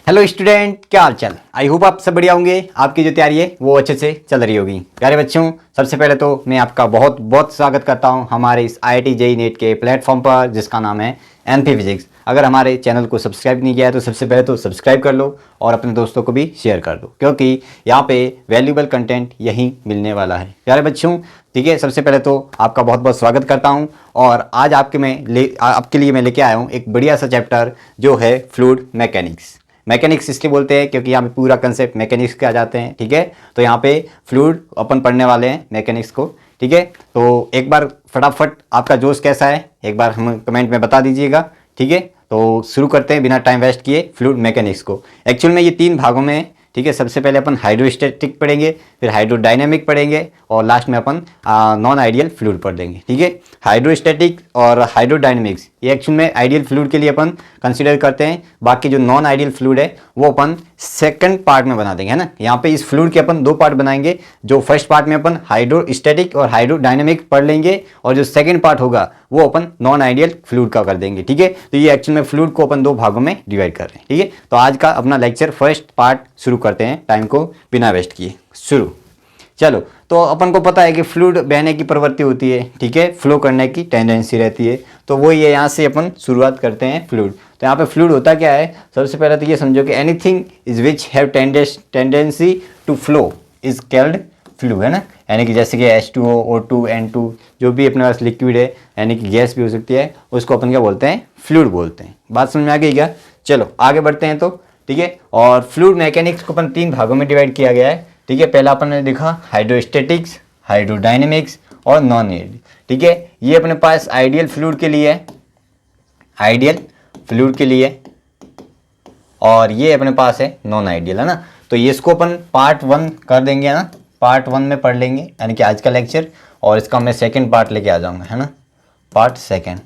Hello student, क्या हाल चाल। I hope आप सब बढ़िया होंगे। आपकी जो तैयारी है वो अच्छे से चल रही होगी। प्यारे बच्चों, सबसे पहले तो मैं आपका बहुत बहुत स्वागत करता हूं हमारे इस IIT JEE NET के प्लेटफॉर्म पर, जिसका नाम है MP फिजिक्स। अगर हमारे चैनल को सब्सक्राइब नहीं किया है तो सबसे पहले तो सब्सक्राइब कर लो और अपने दोस्तों को भी शेयर कर दो, क्योंकि यहाँ पे वैल्यूबल कंटेंट यहीं मिलने वाला है। प्यारे बच्चों, ठीक है, सबसे पहले तो आपका बहुत बहुत स्वागत करता हूँ। और आज आपके लिए मैं लेके आया हूँ एक बढ़िया सा चैप्टर, जो है फ्लूइड मैकेनिक्स। मैकेनिक्स इसलिए बोलते हैं क्योंकि यहाँ पे पूरा कंसेप्ट मैकेनिक्स के आ जाते हैं। ठीक है, तो यहाँ पे फ्लूइड अपन पढ़ने वाले हैं मैकेनिक्स को। ठीक है, तो एक बार फटाफट आपका जोश कैसा है एक बार हम कमेंट में बता दीजिएगा। ठीक है, तो शुरू करते हैं बिना टाइम वेस्ट किए फ्लूइड मैकेनिक्स को। एक्चुअल में ये 3 भागों में है। ठीक है, सबसे पहले अपन हाइड्रोस्टैटिक पढ़ेंगे, फिर हाइड्रोडायनेमिक पढ़ेंगे और लास्ट में अपन नॉन आइडियल फ्लूइड पढ़ देंगे। ठीक है, हाइड्रोस्टैटिक और हाइड्रोडायनेमिक्स ये एक्चुअल में आइडियल फ्लूइड के लिए अपन कंसीडर करते हैं। बाकी जो नॉन आइडियल फ्लूइड है वो अपन सेकंड पार्ट में बना देंगे, है ना। यहाँ पे इस फ्लूइड के अपन 2 पार्ट बनाएंगे। जो फर्स्ट पार्ट में अपन हाइड्रोस्टैटिक और हाइड्रोडायनेमिक पढ़ लेंगे और जो सेकंड पार्ट होगा वो अपन नॉन आइडियल फ्लूइड का कर देंगे। ठीक है, तो ये एक्चुअल में फ्लूइड को अपन 2 भागों में डिवाइड कर रहे हैं। ठीक है, तो आज का अपना लेक्चर फर्स्ट पार्ट शुरू करते हैं, टाइम को बिना वेस्ट किए शुरू। चलो, तो अपन को पता है कि फ्लूइड बहने की प्रवृत्ति होती है। ठीक है, फ्लो करने की टेंडेंसी रहती है। तो वो ये यहाँ से अपन शुरुआत करते हैं फ्लूइड। तो यहाँ पे फ्लूइड होता क्या है, सबसे पहले तो ये समझो कि anything is which have tendency to flow is called fluid, है ना। यानी कि जैसे कि H2O, O2, N2 जो भी अपने पास लिक्विड है, यानी कि गैस भी हो सकती है, उसको अपन क्या बोलते हैं, फ्लूइड बोलते हैं। बात समझ में आ गई क्या। चलो आगे बढ़ते हैं। तो ठीक है, और फ्लूइड मैकेनिक्स को अपन 3 भागों में डिवाइड किया गया है। ठीक है, पहला अपन ने देखा हाइड्रोस्टैटिक्स, हाइड्रोडायनेमिक्स और नॉन आइडियल। ठीक है, ये अपने पास आइडियल फ्लूइड के लिए है, आइडियल फ्लूइड के लिए, और ये अपने पास है नॉन आइडियल, है ना। तो ये इसको अपन पार्ट 1 कर देंगे, है ना। पार्ट 1 में पढ़ लेंगे, यानी कि आज का लेक्चर, और इसका मैं सेकंड पार्ट लेके आ जाऊंगा, है ना, पार्ट सेकंड।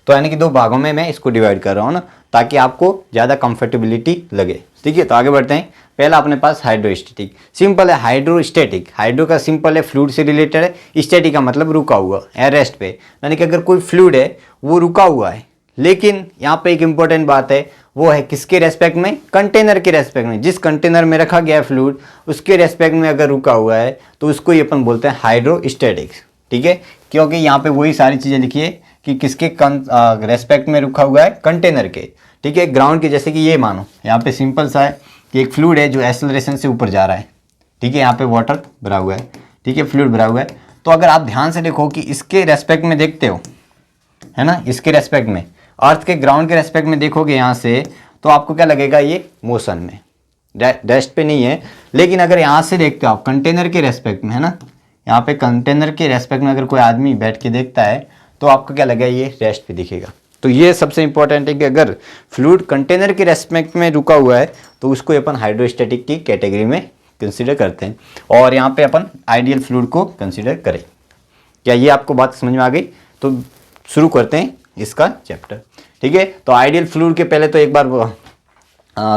तो यानी कि 2 भागों में मैं इसको डिवाइड कर रहा हूँ ना, ताकि आपको ज़्यादा कंफर्टेबिलिटी लगे। ठीक है, तो आगे बढ़ते हैं। पहला अपने पास हाइड्रोस्टैटिक, सिंपल है। हाइड्रोस्टैटिक, हाइड्रो का सिंपल है, फ्लूइड से रिलेटेड है। स्टैटिक का मतलब रुका हुआ है, रेस्ट पे। यानी कि अगर कोई फ्लूइड है वो रुका हुआ है, लेकिन यहाँ पे एक इंपॉर्टेंट बात है, वो है किसके रेस्पेक्ट में, कंटेनर के रेस्पेक्ट में। जिस कंटेनर में रखा गया है फ्लूइड, उसके रेस्पेक्ट में अगर रुका हुआ है तो उसको ही अपन बोलते हैं हाइड्रोस्टैटिक्स। ठीक है, क्योंकि यहाँ पे वही सारी चीज़ें लिखी है कि किसके रेस्पेक्ट में रुका हुआ है, कंटेनर के। ठीक है, ग्राउंड के, जैसे कि ये मानो यहाँ पे सिंपल सा है कि एक फ्लूइड है जो एक्सेलरेशन से ऊपर जा रहा है। ठीक है, यहाँ पे वाटर भरा हुआ है। ठीक है, फ्लूइड भरा हुआ है। तो अगर आप ध्यान से देखो कि इसके रेस्पेक्ट में देखते हो, है ना, इसके रेस्पेक्ट में, अर्थ के ग्राउंड के रेस्पेक्ट में देखोगे यहाँ से, तो आपको क्या लगेगा, ये मोशन में, रेस्ट पे नहीं है। लेकिन अगर यहाँ से देखते हो आप कंटेनर के रेस्पेक्ट में, है ना, यहाँ पे कंटेनर के रेस्पेक्ट में अगर कोई आदमी बैठ के देखता है तो आपको क्या लगेगा, ये रेस्ट पे दिखेगा। तो ये सबसे इंपॉर्टेंट है कि अगर फ्लूइड कंटेनर के रेस्पेक्ट में रुका हुआ है तो उसको अपन हाइड्रोस्टैटिक की कैटेगरी में कंसीडर करते हैं, और यहाँ पे अपन आइडियल फ्लूइड को कंसीडर करें। क्या ये आपको बात समझ में आ गई। तो शुरू करते हैं इसका चैप्टर। ठीक है, तो आइडियल फ्लूइड के पहले तो एक बार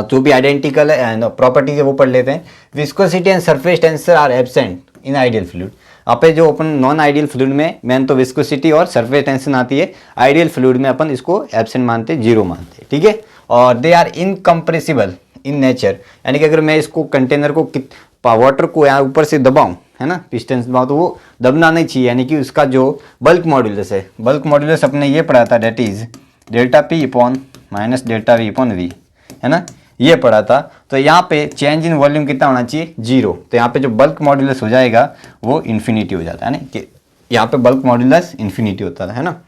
जो भी आइडेंटिकल प्रॉपर्टीज है वो पढ़ लेते हैं। Viscosity and surface tensor are absent in ideal fluid. यहाँ पे जो अपन नॉन आइडियल फ्लूइड में मेन तो विस्कोसिटी और सरफेस टेंशन आती है, आइडियल फ्लूइड में अपन इसको एब्सेंट मानते, 0 मानते। ठीक है, और they are incompressible in nature. यानी कि अगर मैं इसको कंटेनर को वाटर को यहाँ ऊपर से दबाऊँ, है ना, पिस्टन से दबाऊँ, तो वो दबना नहीं चाहिए। यानी कि उसका जो बल्क मॉड्यूलस है, बल्क मॉड्यूलस अपने ये पढ़ा था, that is delta P upon minus delta V upon V, है ना, ये पढ़ा था। तो यहाँ पे चेंज इन वॉल्यूम कितना होना चाहिए, 0। तो यहाँ पे जो बल्क मॉड्यूलस हो जाएगा वो इन्फिनिटी हो जाता है ना, कि यहाँ पे बल्क मॉड्यूलस इन्फिनिटी होता है ना।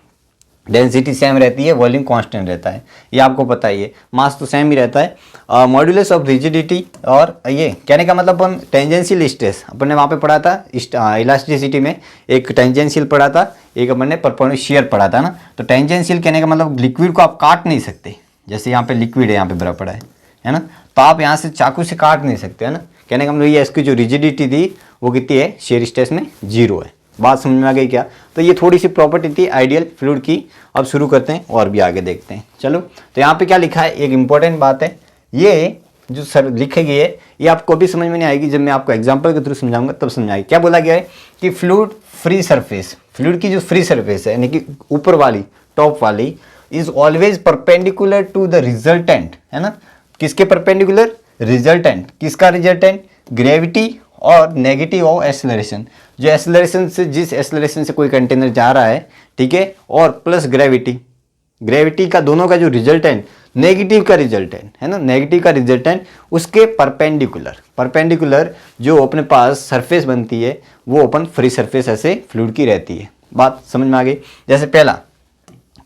डेंसिटी सेम रहती है, वॉल्यूम कांस्टेंट रहता है, ये आपको पता ही है। मास तो सेम ही रहता है। मॉड्यूलस ऑफ रिजिडिटी, और ये कहने का मतलब अपन टेंजेंशियल स्ट्रेस अपन ने वहाँ पे पढ़ा था, इलास्टिसिटी में एक टेंजेंशियल पढ़ा था, एक अपन ने परपेंडिकुलर शियर पढ़ा था ना। तो टेंजेंशियल कहने का मतलब लिक्विड को आप काट नहीं सकते। जैसे यहाँ पे लिक्विड है, यहाँ पे भरा पड़ा है ना, तो आप यहाँ से चाकू से काट नहीं सकते, है ना। कहने का मतलब ये, इसकी जो रिजिडिटी थी वो कितनी है, शियर स्ट्रेस में 0 है। बात समझ में आ गई क्या। तो ये थोड़ी सी प्रॉपर्टी थी आइडियल फ्लूइड की। अब शुरू करते हैं और भी आगे देखते हैं। चलो, तो यहाँ पे क्या लिखा है, एक इंपॉर्टेंट बात है, ये जो सर लिखे गई है ये आपको अभी समझ में नहीं आएगी, जब मैं आपको एग्जांपल के थ्रू समझाऊंगा तब समझ आएगी। क्या बोला गया है कि फ्लूइड फ्री सरफेस, फ्लूइड की जो फ्री सरफेस है, यानी कि ऊपर वाली, टॉप वाली, is always perpendicular to the resultant, है ना। किसके परपेंडिकुलर? रिजल्टेंट। किसका रिजल्टेंट? ग्रेविटी और नेगेटिव ऑफ एक्सेलरेशन। जो एक्सेलरेशन से, जिस एक्सेलरेशन से कोई कंटेनर जा रहा है, ठीक है, और प्लस ग्रेविटी, ग्रेविटी का दोनों का जो रिजल्टेंट, नेगेटिव का रिजल्टेंट है ना, नेगेटिव का रिजल्टेंट उसके परपेंडिकुलर, परपेंडिकुलर जो अपने पास सरफेस बनती है वो ओपन फ्री सरफेस ऐसे फ्लूइड की रहती है। बात समझ में आ गई? जैसे पहला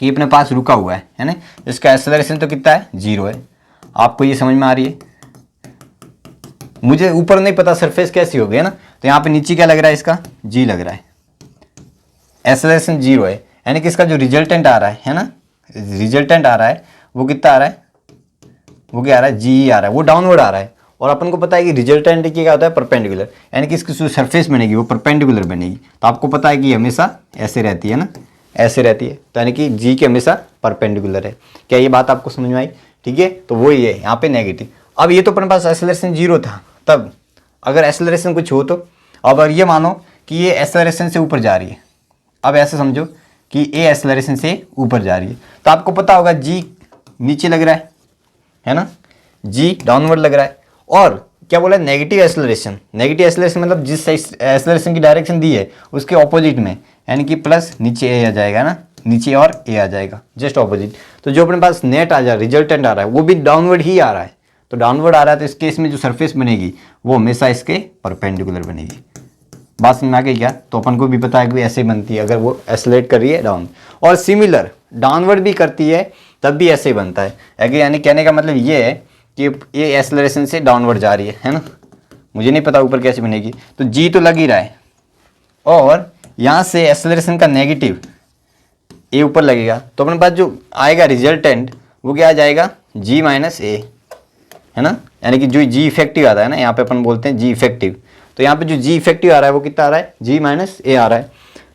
कि अपने पास रुका हुआ है ना, इसका एक्सेलरेशन तो कितना है? 0 है। आपको ये समझ में आ रही है? मुझे ऊपर नहीं पता सरफेस कैसी होगी, है ना, तो यहाँ पे नीचे क्या लग रहा है? इसका जी लग रहा है, एक्सेलरेशन 0 है, यानी कि इसका जो रिजल्टेंट आ रहा है ना, रिजल्टेंट आ रहा है वो कितना आ रहा है? वो क्या आ रहा है? जी आ रहा है, वो डाउनवर्ड आ रहा है। और अपन को पता है कि रिजल्टेंट की क्या होता है? परपेंडिकुलर, यानी कि इसकी जो सरफेस बनेगी वो परपेंडिकुलर बनेगी। तो आपको पता है कि हमेशा ऐसे रहती है ना, ऐसे रहती है, तो यानी कि जी के हमेशा परपेंडिकुलर है। क्या ये बात आपको समझ में आई? ठीक है, तो वही है यहाँ पे नेगेटिव। अब ये तो अपने पास एक्सेलरेशन 0 था, तब अगर एक्सेलरेशन कुछ हो तो, अब अगर ये मानो कि ये एक्सेलरेशन से ऊपर जा रही है, अब ऐसे समझो कि ए एक्सेलरेशन से ऊपर जा रही है, तो आपको पता होगा जी नीचे लग रहा है ना, जी डाउनवर्ड लग रहा है। और क्या बोला? Negative acceleration. नेगेटिव एक्सेलरेशन मतलब जिस एक्सेलरेशन की डायरेक्शन दी है उसके ऑपोजिट में, यानी कि प्लस नीचे ए आ जाएगा ना, नीचे और ए आ जाएगा, जस्ट ऑपोजिट। तो जो अपने पास नेट आ जा, रिजल्टेंट आ रहा है, वो भी डाउनवर्ड ही आ रहा है। तो डाउनवर्ड आ रहा है तो इस केस में जो सरफेस बनेगी वो हमेशा इसके परपेंडिकुलर बनेगी। बात समझ में आ गई क्या? तो अपन को भी पता है कि ऐसे बनती है अगर वो एक्सेलरेट कर रही है डाउन, और सिमिलर डाउनवर्ड भी करती है तब भी ऐसे ही बनता है। यानी कहने का मतलब ये है कि ये एक्सेलरेशन से डाउनवर्ड जा रही है ना, मुझे नहीं पता ऊपर कैसे बनेगी, तो जी तो लग ही रहा है, और यहाँ से एक्सेलरेशन का नेगेटिव ए ऊपर लगेगा, तो अपने पास जो आएगा रिजल्टेंट वो क्या आ जाएगा? जी माइनस ए, है ना, यानी कि जो जी इफेक्टिव आता है ना, यहाँ पे अपन बोलते हैं जी इफेक्टिव, तो यहाँ पे जो जी इफेक्टिव आ रहा है वो कितना आ रहा है? जी माइनस ए आ रहा है।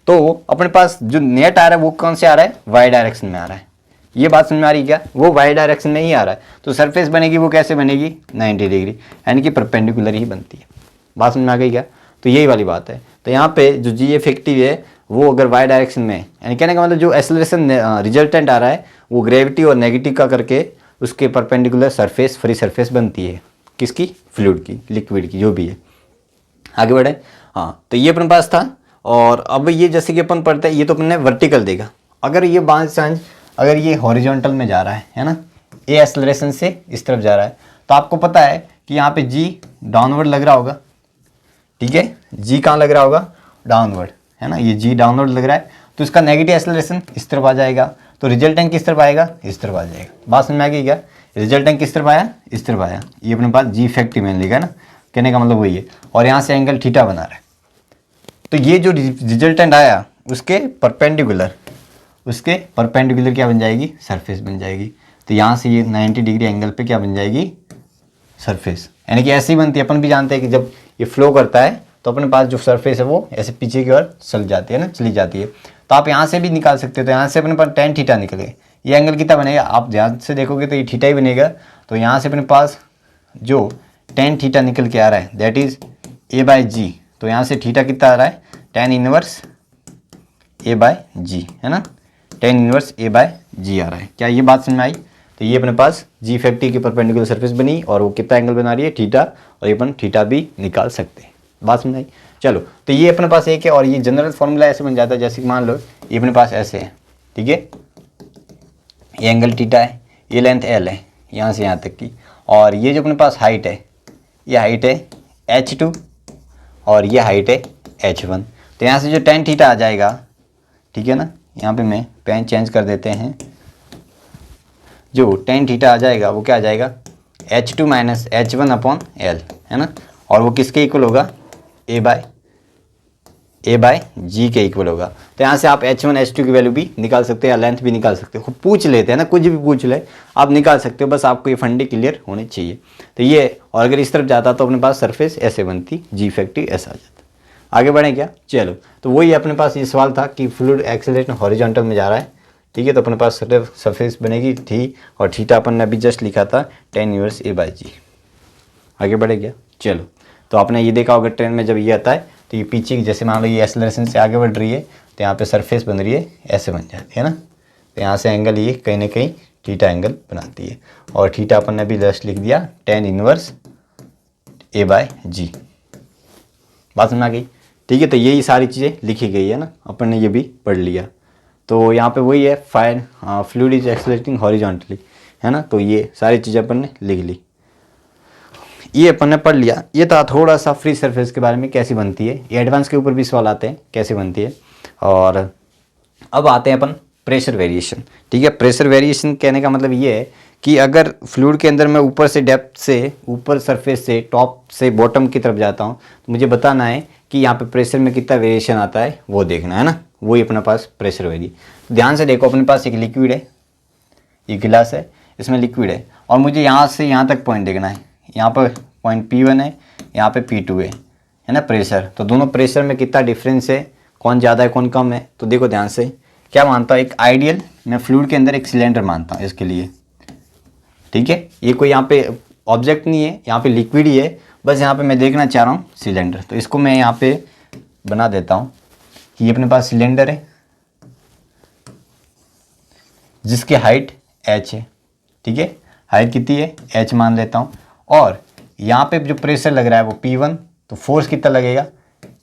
तो अपने पास जो नेट आ रहा है वो कौन से आ रहा है? वाई डायरेक्शन में आ रहा है। ये बात समझ में आ रही है क्या? वो वाई डायरेक्शन में ही आ रहा है, तो सरफेस बनेगी वो कैसे बनेगी? 90 डिग्री, यानी कि परपेंडिकुलर ही बनती है। बात समझ में आ गई क्या? तो यही वाली बात है। तो यहाँ पे जो जी इफेक्टिव है वो अगर वाई डायरेक्शन में, यानी कहने का मतलब जो एक्सेलरेशन रिजल्टेंट आ रहा है वो ग्रेविटी और नेगेटिव का करके उसके परपेंडिकुलर सरफेस, फ्री सरफेस बनती है। किसकी? फ्लूइड की, लिक्विड की, जो भी है। आगे बढ़े। हाँ, तो ये अपने पास था। और अब ये जैसे कि अपन पढ़ते हैं, ये तो अपन ने वर्टिकल देखा। अगर ये बाई चांस अगर ये हॉरिजॉन्टल में जा रहा है ना, ए एक्सेलरेशन से इस तरफ जा रहा है, तो आपको पता है कि यहाँ पे जी डाउनवर्ड लग रहा होगा, ठीक है, जी कहाँ लग रहा होगा? डाउनवर्ड, है ना, ये जी डाउनवर्ड लग रहा है, तो इसका नेगेटिव एक्सेलरेशन इस तरफ आ जाएगा, तो रिजल्टेंट किस तरफ आएगा? इस तरफ आ जाएगा। बात समझ में आ गई क्या? रिजल्टेंट किस तरफ आया? इस तरफ आया। ये अपने पास जी इफेक्टिव मैंने लिखा ना, कहने का मतलब वही है, और यहाँ से एंगल थीटा बना रहा है। तो ये जो रिजल्टेंट आया उसके परपेंडिकुलर क्या बन जाएगी? सरफेस बन जाएगी। तो यहाँ से ये 90 डिग्री एंगल पे क्या बन जाएगी? सरफेस। यानी कि ऐसे ही बनती है। अपन भी जानते हैं कि जब ये फ्लो करता है तो अपने पास जो सरफेस है वो ऐसे पीछे की ओर चली जाती है ना, चली जाती है। तो आप यहाँ से भी निकाल सकते हो, तो यहाँ से अपने पास tan थीटा निकले, ये एंगल कितना बनेगा? आप ध्यान से देखोगे तो ये थीटा ही बनेगा। तो यहाँ से अपने पास जो tan थीटा निकल के आ रहा है दैट इज a/g। तो यहाँ से थीटा कितना आ रहा है? tan इनवर्स a/g, है ना, tan इनवर्स a/g आ रहा है। क्या ये बात समझ में आई? तो ये अपने पास जी इफेक्टिव की परपेंडिकुलर सरफेस बनी और वो कितना एंगल बना रही है? थीटा, और ये अपन थीटा भी निकाल सकते हैं। बात समझ आई? चलो, तो ये अपने पास एक है, और ये जनरल फॉर्मूला ऐसे बन जाता है, जैसे कि मान लो ये अपने पास ऐसे है, ठीक है, ये एंगल थीटा है, ये लेंथ एल है यहाँ से यहाँ तक की, और ये जो अपने पास हाइट है, ये हाइट है h2 और ये हाइट है h1। तो यहाँ से जो tan थीटा आ जाएगा, ठीक है ना, यहाँ पे मैं पेन चेंज कर देते हैं, जो tan थीटा आ जाएगा वो क्या आ जाएगा? h2 minus h1 upon l, है ना, और वो किसके इक्वल होगा? a/g के इक्वल होगा। तो यहाँ से आप h1 h2 की वैल्यू भी निकाल सकते हैं, लेंथ भी निकाल सकते हो, पूछ लेते हैं ना, कुछ भी पूछ ले आप निकाल सकते हो, बस आपको ये फंडे क्लियर होने चाहिए। तो ये, और अगर इस तरफ जाता तो अपने पास सरफेस ऐसे बनती, जी इफेक्टिव ऐसा आ जाता। आगे बढ़ें क्या? चलो, तो वही अपने पास ये सवाल था कि फ्लूइड एक्सेलरेशन हॉरिजॉन्टल में जा रहा है, ठीक है, तो अपने पास सरफेस बनेगी थी, और थीटा अपन ने अभी जस्ट लिखा था tan इनवर्स a/g। आगे बढ़े क्या? चलो, तो आपने ये देखा होगा ट्रेन में जब ये आता है तो ये पीछे की, जैसे मान लो ये एक्सेलरेशन से आगे बढ़ रही है तो यहाँ पे सरफेस बन रही है, ऐसे बन जाती है ना, तो यहाँ से एंगल ये कहीं ना कहीं थीटा एंगल बनाती है। और थीटा अपन ने अभी जस्ट लिख दिया tan इनवर्स A/G। बात समझ आ गई? ठीक है, तो यही सारी चीज़ें लिखी गई है ना, अपन ने ये भी पढ़ लिया। तो यहाँ पे वही है फ्लूइड इज एक्सेलरेटिंग हॉरिजॉन्टली, है ना, तो ये सारी चीज़ें अपन ने लिख ली, ये अपन ने पढ़ लिया। ये था थोड़ा सा फ्री सरफेस के बारे में कैसी बनती है, ये एडवांस के ऊपर भी सवाल आते हैं कैसे बनती है। और अब आते हैं अपन प्रेशर वेरिएशन। ठीक है, प्रेशर वेरिएशन कहने का मतलब ये है कि अगर फ्लूइड के अंदर मैं ऊपर से डेप्थ से, ऊपर सरफेस से, टॉप से बॉटम की तरफ जाता हूँ, तो मुझे बताना है कि यहाँ पे प्रेशर में कितना वेरिएशन आता है, वो देखना है ना, वही अपने पास प्रेशर वेरी। तो ध्यान से देखो, अपने पास एक लिक्विड है, ये गिलास है, इसमें लिक्विड है, और मुझे यहाँ से यहाँ तक पॉइंट देखना है। यहाँ पर पॉइंट P1 है, यहाँ पे P2 है ना प्रेशर। तो दोनों प्रेशर में कितना डिफरेंस है, कौन ज़्यादा है कौन कम है। तो देखो ध्यान से, क्या मानता हूँ, एक आइडियल मैं फ्लूइड के अंदर एक सिलेंडर मानता हूँ इसके लिए। ठीक है, ये कोई यहाँ पे ऑब्जेक्ट नहीं है, यहाँ पे लिक्विड ही है, बस यहाँ पे मैं देखना चाह रहा हूँ सिलेंडर। तो इसको मैं यहाँ पे बना देता हूँ कि ये अपने पास सिलेंडर है जिसकी हाइट h है। ठीक है, हाइट कितनी है, h मान लेता हूँ। और यहाँ पे जो प्रेशर लग रहा है वो P1, तो फोर्स कितना लगेगा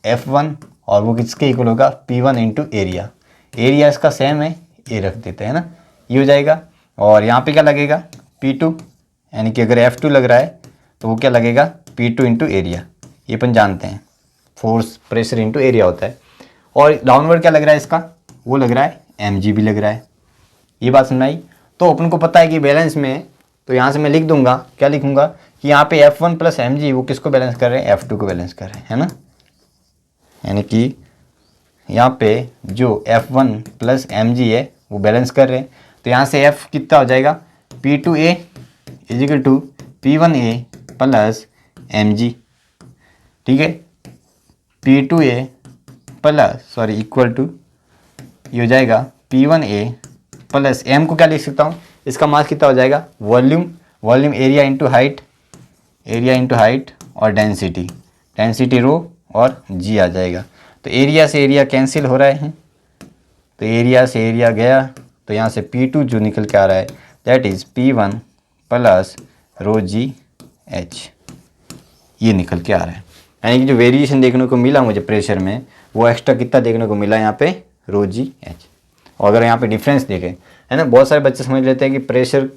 F1, और वो किसके इक्वल होगा P1 इंटू एरिया। एरिया इसका सेम है, ए रख देते हैं ना, ये हो जाएगा। और यहाँ पे क्या लगेगा P2, यानी कि अगर F2 लग रहा है तो वो क्या लगेगा P2 इंटू एरिया। ये अपन जानते हैं फोर्स प्रेशर इंटू एरिया होता है। और डाउनवर्ड क्या लग रहा है इसका, वो लग रहा है mg भी लग रहा है। ये बात समझ आई? तो अपन को पता है कि बैलेंस में है, तो यहाँ से मैं लिख दूंगा, क्या लिखूंगा कि यहाँ पे F1 प्लस mg वो किसको बैलेंस कर रहे हैं, F2 को बैलेंस कर रहे हैं, है ना। यानी कि यहाँ पे जो F1 प्लस mg है वो बैलेंस कर रहे हैं। तो यहाँ से F कितना हो जाएगा P2A is equal to P1A plus mg। ठीक है, P2A प्लस इक्वल टू ये हो जाएगा P1A प्लस m को क्या लिख सकता हूँ, इसका मास कितना हो जाएगा वॉल्यूम एरिया इंटू हाइट और डेंसिटी रो और g आ जाएगा। तो एरिया से एरिया कैंसिल हो रहे हैं, तो एरिया से एरिया गया, तो यहाँ से P2 जो निकल के आ रहा है that is P1 plus row g h, ये निकल के आ रहा है। यानी कि जो वेरिएशन देखने को मिला मुझे प्रेशर में, वो एक्स्ट्रा कितना देखने को मिला यहाँ पे रो जी एच। और अगर यहाँ पे डिफरेंस देखें, है ना, बहुत सारे बच्चे समझ लेते हैं कि प्रेशर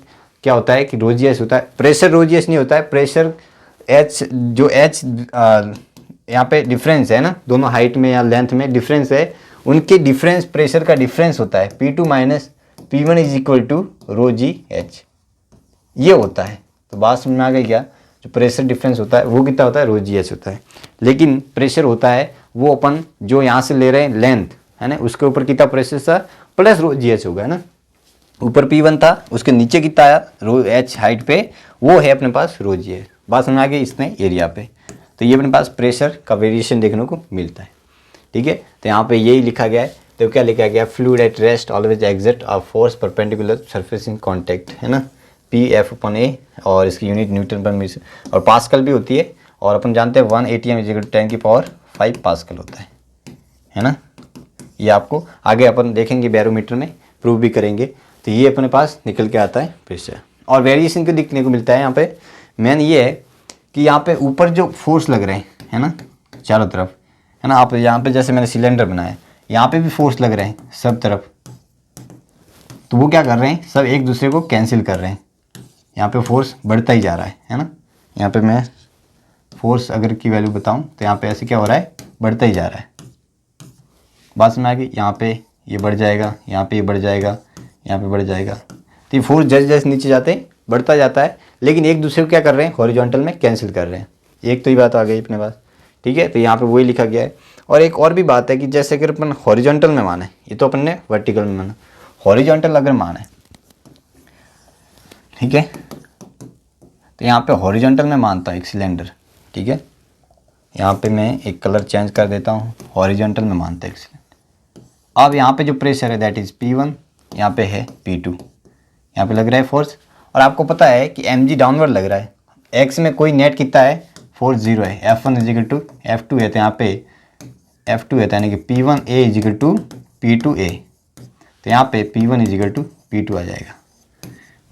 क्या होता है कि रो जी एच होता है। प्रेशर रो जी एच नहीं होता है, प्रेशर एच जो एच यहाँ पे डिफरेंस है ना, दोनों हाइट में या लेंथ में डिफरेंस है, उनके डिफरेंस प्रेशर का डिफरेंस होता है P2 minus P1 is equal to rho g h, ये होता है। तो बात समझ में आ गई क्या, जो प्रेशर डिफरेंस होता है वो कितना होता है रो जी एच होता है। लेकिन प्रेशर होता है वो अपन जो यहाँ से ले रहे हैं लेंथ, है ना, उसके ऊपर कितना प्रेशर था प्लस रो जी एच होगा, है ना। ऊपर P1 था, उसके नीचे कितना आया रो एच हाइट पे, वो है अपने पास रो जी एच। बात समझ आ गई इसने एरिया पे। तो ये अपने पास प्रेशर का वेरिएशन देखने को मिलता है। ठीक है, तो यहाँ पे यही लिखा गया है। तो क्या लिखा गया, fluid at rest always exit a force perpendicular surface in contact, है ना, P/F/A, और इसकी यूनिट न्यूटन पर मीटर और पास्कल भी होती है। और अपन जानते हैं 1 ATM = 10⁵ पास्कल होता है ना। ये आपको आगे अपन देखेंगे बैरोमीटर में प्रूव भी करेंगे। तो ये अपने पास निकल के आता है प्रेशर। और वेरिएशन क्यों दिखने को मिलता है यहाँ पे, मेन ये है कि यहाँ पे ऊपर जो फोर्स लग रहे हैं, है ना, चारों तरफ, है ना, आप यहाँ पे जैसे मैंने सिलेंडर बनाया, यहाँ पे भी फोर्स लग रहे हैं सब तरफ, तो वो क्या कर रहे हैं, सब एक दूसरे को कैंसिल कर रहे हैं। यहाँ पे फोर्स बढ़ता ही जा रहा है ना। यहाँ पे मैं फोर्स अगर की वैल्यू बताऊँ तो यहाँ पे ऐसे क्या हो रहा है, बढ़ता ही जा रहा है। बात समझ आ गई, यहाँ पे ये बढ़ जाएगा, यहाँ पे ये बढ़ जाएगा, यहाँ पे बढ़ जाएगा। तो ये फोर्स जैसे जैसे नीचे जाते हैं बढ़ता जाता है, लेकिन एक दूसरे को क्या कर रहे हैं, हॉरिजॉन्टल में कैंसिल कर रहे हैं। एक तो ये बात आ गई अपने पास। ठीक है, तो यहाँ पे वही लिखा गया है। और एक और भी बात है कि जैसे अगर अपन हॉरिजॉन्टल में माने, ये तो अपन ने वर्टिकल में माना, हॉरिजॉन्टल अगर माने, ठीक है, तो यहाँ पे हॉरिजॉन्टल में मानता हूँ एक सिलेंडर। ठीक है, यहाँ पे मैं एक कलर चेंज कर देता हूँ, हॉरिजॉन्टल में मानता है एक सिलेंडर। अब यहाँ पे जो प्रेशर है दैट इज़ P1, यहाँ पे है P2, यहाँ पे लग रहा है फोर्स। और आपको पता है कि mg डाउनवर्ड लग रहा है, x में कोई नेट कितना है, फोर्स 0 है। F1 = F2 है, तो यहाँ पे F2 है, यानी कि P1A = P2A, तो यहाँ पे P1 = P2 आ जाएगा।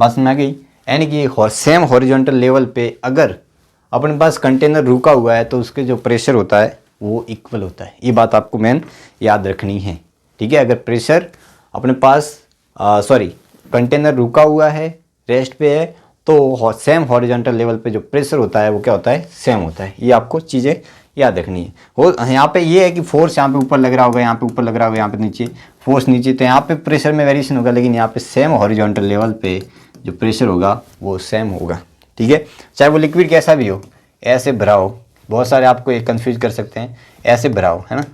बात समझ आ गई। यानी कि सेम हॉरिजॉन्टल लेवल पे अगर अपने पास कंटेनर रुका हुआ है तो उसके जो प्रेशर होता है वो इक्वल होता है। ये बात आपको मेन याद रखनी है, ठीक है। अगर प्रेशर अपने पास कंटेनर रुका हुआ है, रेस्ट पे है, तो सेम हॉरिजॉन्टल लेवल पे जो प्रेशर होता है वो क्या होता है, सेम होता है। ये आपको चीज़ें याद रखनी है। और यहाँ पे ये है कि फोर्स यहाँ पे ऊपर लग रहा होगा, यहाँ पे ऊपर लग रहा होगा, यहाँ पे नीचे फोर्स नीचे, तो यहाँ पे प्रेशर में वेरिएशन होगा, लेकिन यहाँ पे सेम हॉरिजॉन्टल लेवल पे जो प्रेशर होगा वो सेम होगा, ठीक है। चाहे वो लिक्विड कैसा भी हो, ऐसे भराओ, बहुत सारे आपको एक कन्फ्यूज कर सकते हैं, ऐसे भराओ, है ना,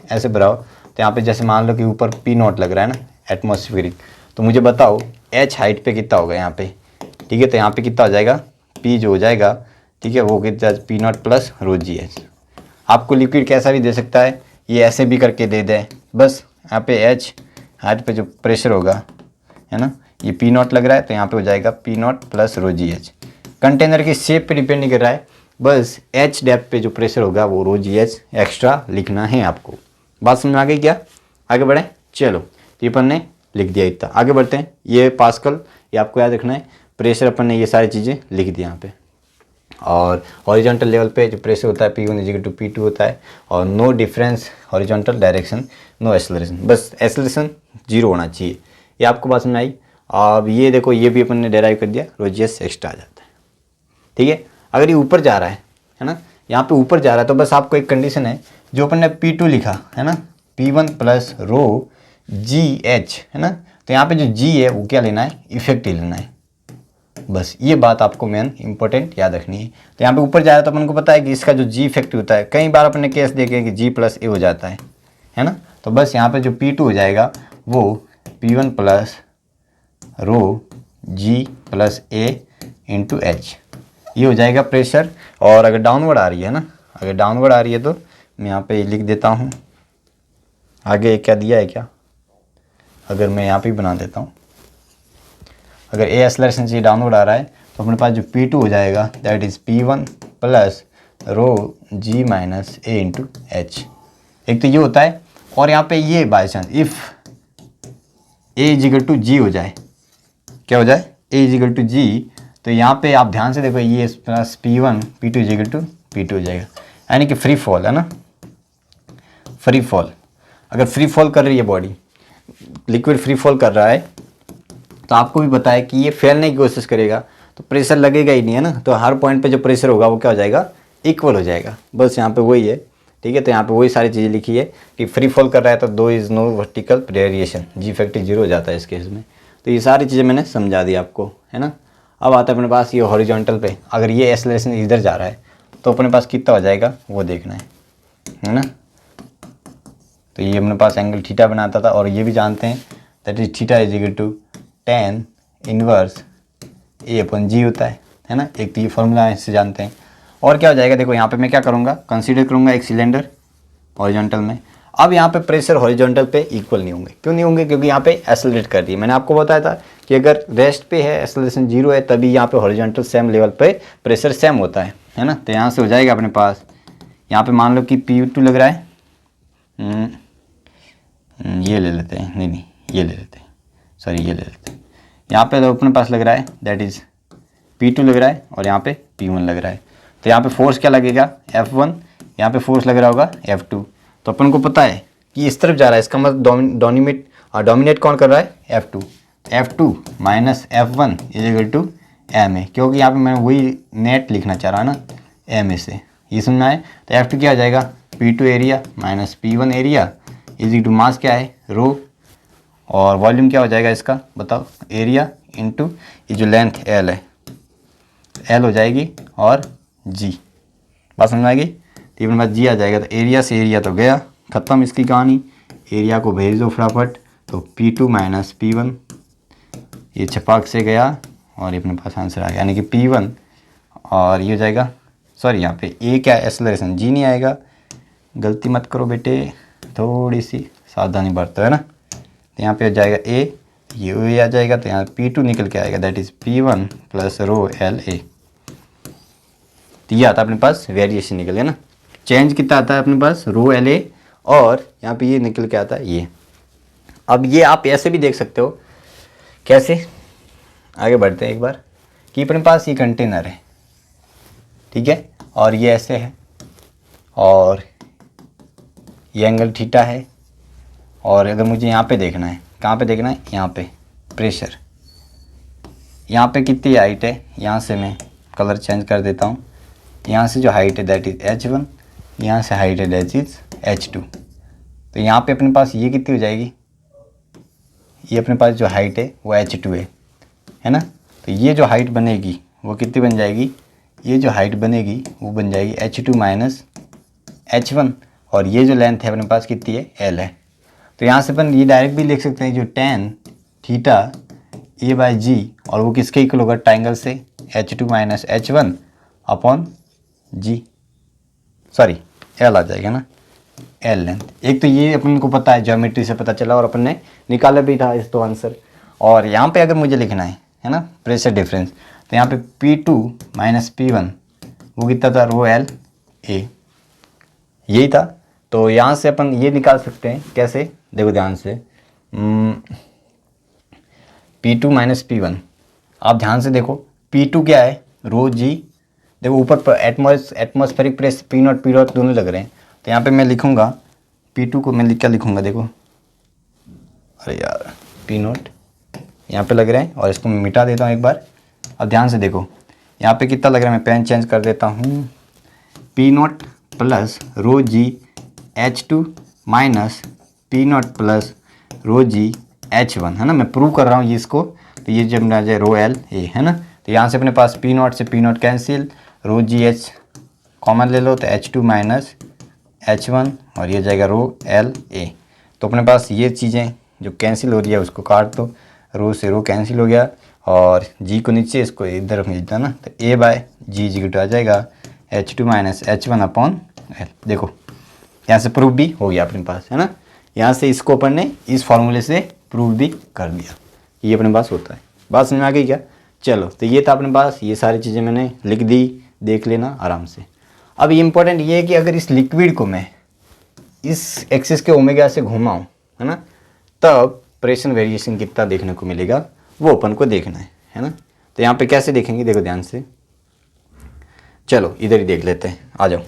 ऐसे भराओ। तो यहाँ पे जैसे मान लो कि ऊपर P0 लग रहा है ना, एटमॉस्फेरिक, तो मुझे बताओ H हाइट पे कितना होगा यहाँ पे, ठीक है। तो यहाँ पे कितना हो जाएगा, P जो हो जाएगा, ठीक है, वो कितना P0 प्लस ρgh। आपको लिक्विड कैसा भी दे सकता है, ये ऐसे भी करके दे दे, बस यहाँ पे H हाइट पे जो प्रेशर होगा, है ना, ये P0 लग रहा है तो यहाँ पे हो जाएगा P0 प्लस ρgh। कंटेनर की शेप पे डिपेंड नहीं कर रहा है, बस H डेप्थ पे जो प्रेशर होगा वो ρgh एक्स्ट्रा लिखना है आपको। बात समझ में आ गई क्या? आगे बढ़ें, चलो। तो ये अपन ने लिख दिया इतना, आगे बढ़ते हैं। ये पास्कल, ये आपको याद रखना है। प्रेशर अपन ने ये सारी चीज़ें लिख दी यहाँ पे। और हॉरिजॉन्टल लेवल पे जो प्रेशर होता है P1 = P2 होता है, और no difference horizontal direction, no acceleration, बस एक्सेलरेशन 0 होना चाहिए। ये आपको बात समझ आई। अब ये देखो, ये भी अपन ने डेराइव कर दिया, ρgh एक्स्ट्रा आ जाता है, ठीक है। अगर ये ऊपर जा रहा है ना, यहाँ पे ऊपर जा रहा है, तो बस आपको एक कंडीशन है, जो अपन ने P2 लिखा है ना, P1 प्लस ρgh, है ना, तो यहाँ पे जो g है वो क्या लेना है, इफेक्टिव लेना है। बस ये बात आपको मेन इंपॉर्टेंट याद रखनी है। तो यहाँ पे ऊपर जा रहा है तो अपन को पता है कि इसका जो g इफेक्टिव होता है, कई बार अपने केस देखे कि g प्लस a हो जाता है ना, तो बस यहाँ पे जो P2 हो जाएगा वो P1 plus ρg plus a into h, ये हो जाएगा प्रेशर। और अगर डाउनवर्ड आ रही है ना, अगर डाउनवर्ड आ रही है तो मैं यहाँ पे लिख देता हूँ, आगे क्या दिया है क्या, अगर मैं यहाँ पे बना देता हूँ, अगर a एक्सेलरेशन से डाउनवर्ड आ रहा है तो अपने पास जो P2 हो जाएगा that is P1 plus ρg minus a into h। एक तो ये होता है, और यहाँ पे ये by chance if a = g हो जाए, क्या हो जाए, a = g, तो यहाँ पे आप ध्यान से देखो, ये प्लस P1 P2 = P2 हो जाएगा, यानी कि फ्री फॉल है ना, फ्री फॉल। अगर फ्री फॉल कर रही है बॉडी, लिक्विड फ्री फॉल कर रहा है, तो आपको भी पता है कि ये फैलने की कोशिश करेगा तो प्रेशर लगेगा ही नहीं, है ना, तो हर पॉइंट पे जो प्रेशर होगा वो क्या हो जाएगा, इक्वल हो जाएगा। बस यहाँ पे वही है, ठीक है। तो यहाँ पे वही सारी चीज़ें लिखी है कि फ्री फॉल कर रहा है तो दो is no vertical variation, g effective 0 हो जाता है इस केस में। तो ये सारी चीज़ें मैंने समझा दी आपको, है ना। अब आता है अपने पास ये हॉरिजॉन्टल पे, अगर ये एक्सेलरेशन इधर जा रहा है तो अपने पास कितना हो जाएगा वो देखना है ना। तो ये अपने पास एंगल थीटा बनाता था, और ये भी जानते हैं that is theta = tan inverse a/g होता है ना। एक तो ये फॉर्मूला इससे जानते हैं। और क्या हो जाएगा, देखो यहाँ पे मैं क्या करूँगा, कंसीडर करूँगा एक सिलेंडर हॉरिजॉन्टल में। अब यहाँ पे प्रेशर हॉरिजॉन्टल पे इक्वल नहीं होंगे, क्यों नहीं होंगे, क्योंकि यहाँ पे एक्सेलरेट कर रही है। मैंने आपको बताया था कि अगर रेस्ट पे है, एक्सेलरेशन 0 है, तभी यहाँ पे हॉरिजॉन्टल सेम लेवल पे प्रेशर सेम होता है ना। तो यहाँ से हो जाएगा अपने पास, यहाँ पे मान लो कि P2 लग रहा है, ये ले लेते हैं, नहीं ये ले लेते हैं, सॉरी ये ले लेते हैं। यहाँ पे तो अपने पास लग रहा है दैट इज़ P2 लग रहा है, और यहाँ पे P1 लग रहा है। तो यहाँ पे फोर्स क्या लगेगा, F1, यहाँ पे फोर्स लग रहा होगा F2। तो अपन को पता है कि इस तरफ जा रहा है, इसका मतलब डोमिनेट कौन कर रहा है, F2। F2 minus F1 = ma, क्योंकि यहाँ पे मैं वही नेट लिखना चाह रहा है ना, ma से, ये सुनना है। तो F2 क्या आ जाएगा, P2 area minus P1 area = मास क्या है, रो, और वॉल्यूम क्या हो जाएगा इसका, बताओ, एरिया इंटू ये जो लेंथ L है, L हो जाएगी, और G, बात समझ में आएगी। तो अपने पास G आ जाएगा, तो एरिया से एरिया तो गया, ख़त्म इसकी कहानी। एरिया को भेज दो फटाफट, तो P2 माइनस P1, ये छपाक से गया, और ये अपने पास आंसर आ गया, यानी कि P1, और ये हो जाएगा, सॉरी यहाँ पे A क्या एक्सेलरेशन, G नहीं आएगा, गलती मत करो बेटे, थोड़ी सी सावधानी बरतो, है ना। तो यहाँ पे हो जाएगा A, ये आ जाएगा, तो यहाँ P2 निकल के आएगा that is P1 plus ρLA। तो ये आता है अपने पास, वेरिएशन निकल गया ना, चेंज कितना आता है अपने पास, ρLA, और यहाँ पे ये निकल के आता है ये। अब ये आप ऐसे भी देख सकते हो, कैसे, आगे बढ़ते हैं एक बार कि अपने पास ये कंटेनर है, ठीक है, और ये ऐसे है और ये एंगल थीटा है। और अगर मुझे यहाँ पे देखना है, कहाँ पे देखना है, यहाँ पे प्रेशर, यहाँ पे कितनी हाइट है, यहाँ से मैं कलर चेंज कर देता हूँ। यहाँ से जो हाइट है दैट इज़ H1, यहाँ से हाइट है दैट इज़ H2। तो यहाँ पे अपने पास ये कितनी हो जाएगी, ये अपने पास जो हाइट है वो H2 है ना। तो ये जो हाइट बनेगी वो कितनी बन जाएगी, ये जो हाइट बनेगी वो बन जाएगी H2 माइनस H1, और ये जो लेंथ है अपने पास कितनी है, L है। तो यहाँ से अपन ये डायरेक्ट भी लिख सकते हैं जो tan थीटा A/G, और वो किसके इक्वल होगा, ट्राइंगल से H2 minus H1 upon G, sorry L आ जाएगा ना, L लेंथ। एक तो ये अपन को पता है, ज्योमेट्री से पता चला और अपन ने निकाला भी था इस तो आंसर। और यहाँ पे अगर मुझे लिखना है ना, प्रेशर डिफरेंस, तो यहाँ पे P2 माइनस P1 वो कितना था, रो L A, यही था। तो यहाँ से अपन ये निकाल सकते हैं, कैसे, देखो ध्यान से, P2 माइनस P1, आप ध्यान से देखो, P2 क्या है, रो G, देखो ऊपर पर एटमॉस्फेरिक प्रेस P0 दोनों लग रहे हैं। तो यहाँ पे मैं लिखूँगा P2 को, मैं क्या लिखूँगा, देखो, अरे यार P0 यहाँ पे लग रहे हैं, और इसको मैं मिटा देता हूँ एक बार। अब ध्यान से देखो यहाँ पे कितना लग रहा है, मैं पेन चेंज कर देता हूँ, P0 प्लस रो G H2 minus P0 plus रो G H1, है ना। मैं प्रूव कर रहा हूँ ये इसको, तो ये जब आ जाए रो L A, है ना। तो यहाँ से अपने पास P0 से P0 कैंसिल, रो G H कॉमन ले लो तो H2 माइनस H1, और ये जाएगा रो L A। तो अपने पास ये चीज़ें जो कैंसिल हो रही है उसको काट दो, रो से रो कैंसिल हो गया, और G को नीचे, इसको इधर भेजना ना, तो A/G आ जाएगा H2 minus H1 upon L। देखो यहाँ से प्रूफ भी हो गया अपने पास, है ना। यहाँ से इसको अपन ने इस फॉर्मूले से प्रूफ भी कर दिया, ये अपने पास होता है। बात समझ में आ गई क्या? चलो, तो ये था अपने पास, ये सारी चीज़ें मैंने लिख दी, देख लेना आराम से। अब ये इंपॉर्टेंट ये है कि अगर इस लिक्विड को मैं इस एक्सिस के ओमेगा से घुमाऊँ, है ना, तब प्रेशर वेरिएशन कितना देखने को मिलेगा वो अपन को देखना है ना। तो यहाँ पे कैसे देखेंगे, देखो ध्यान से, चलो इधर ही देख लेते हैं, आ जाओ।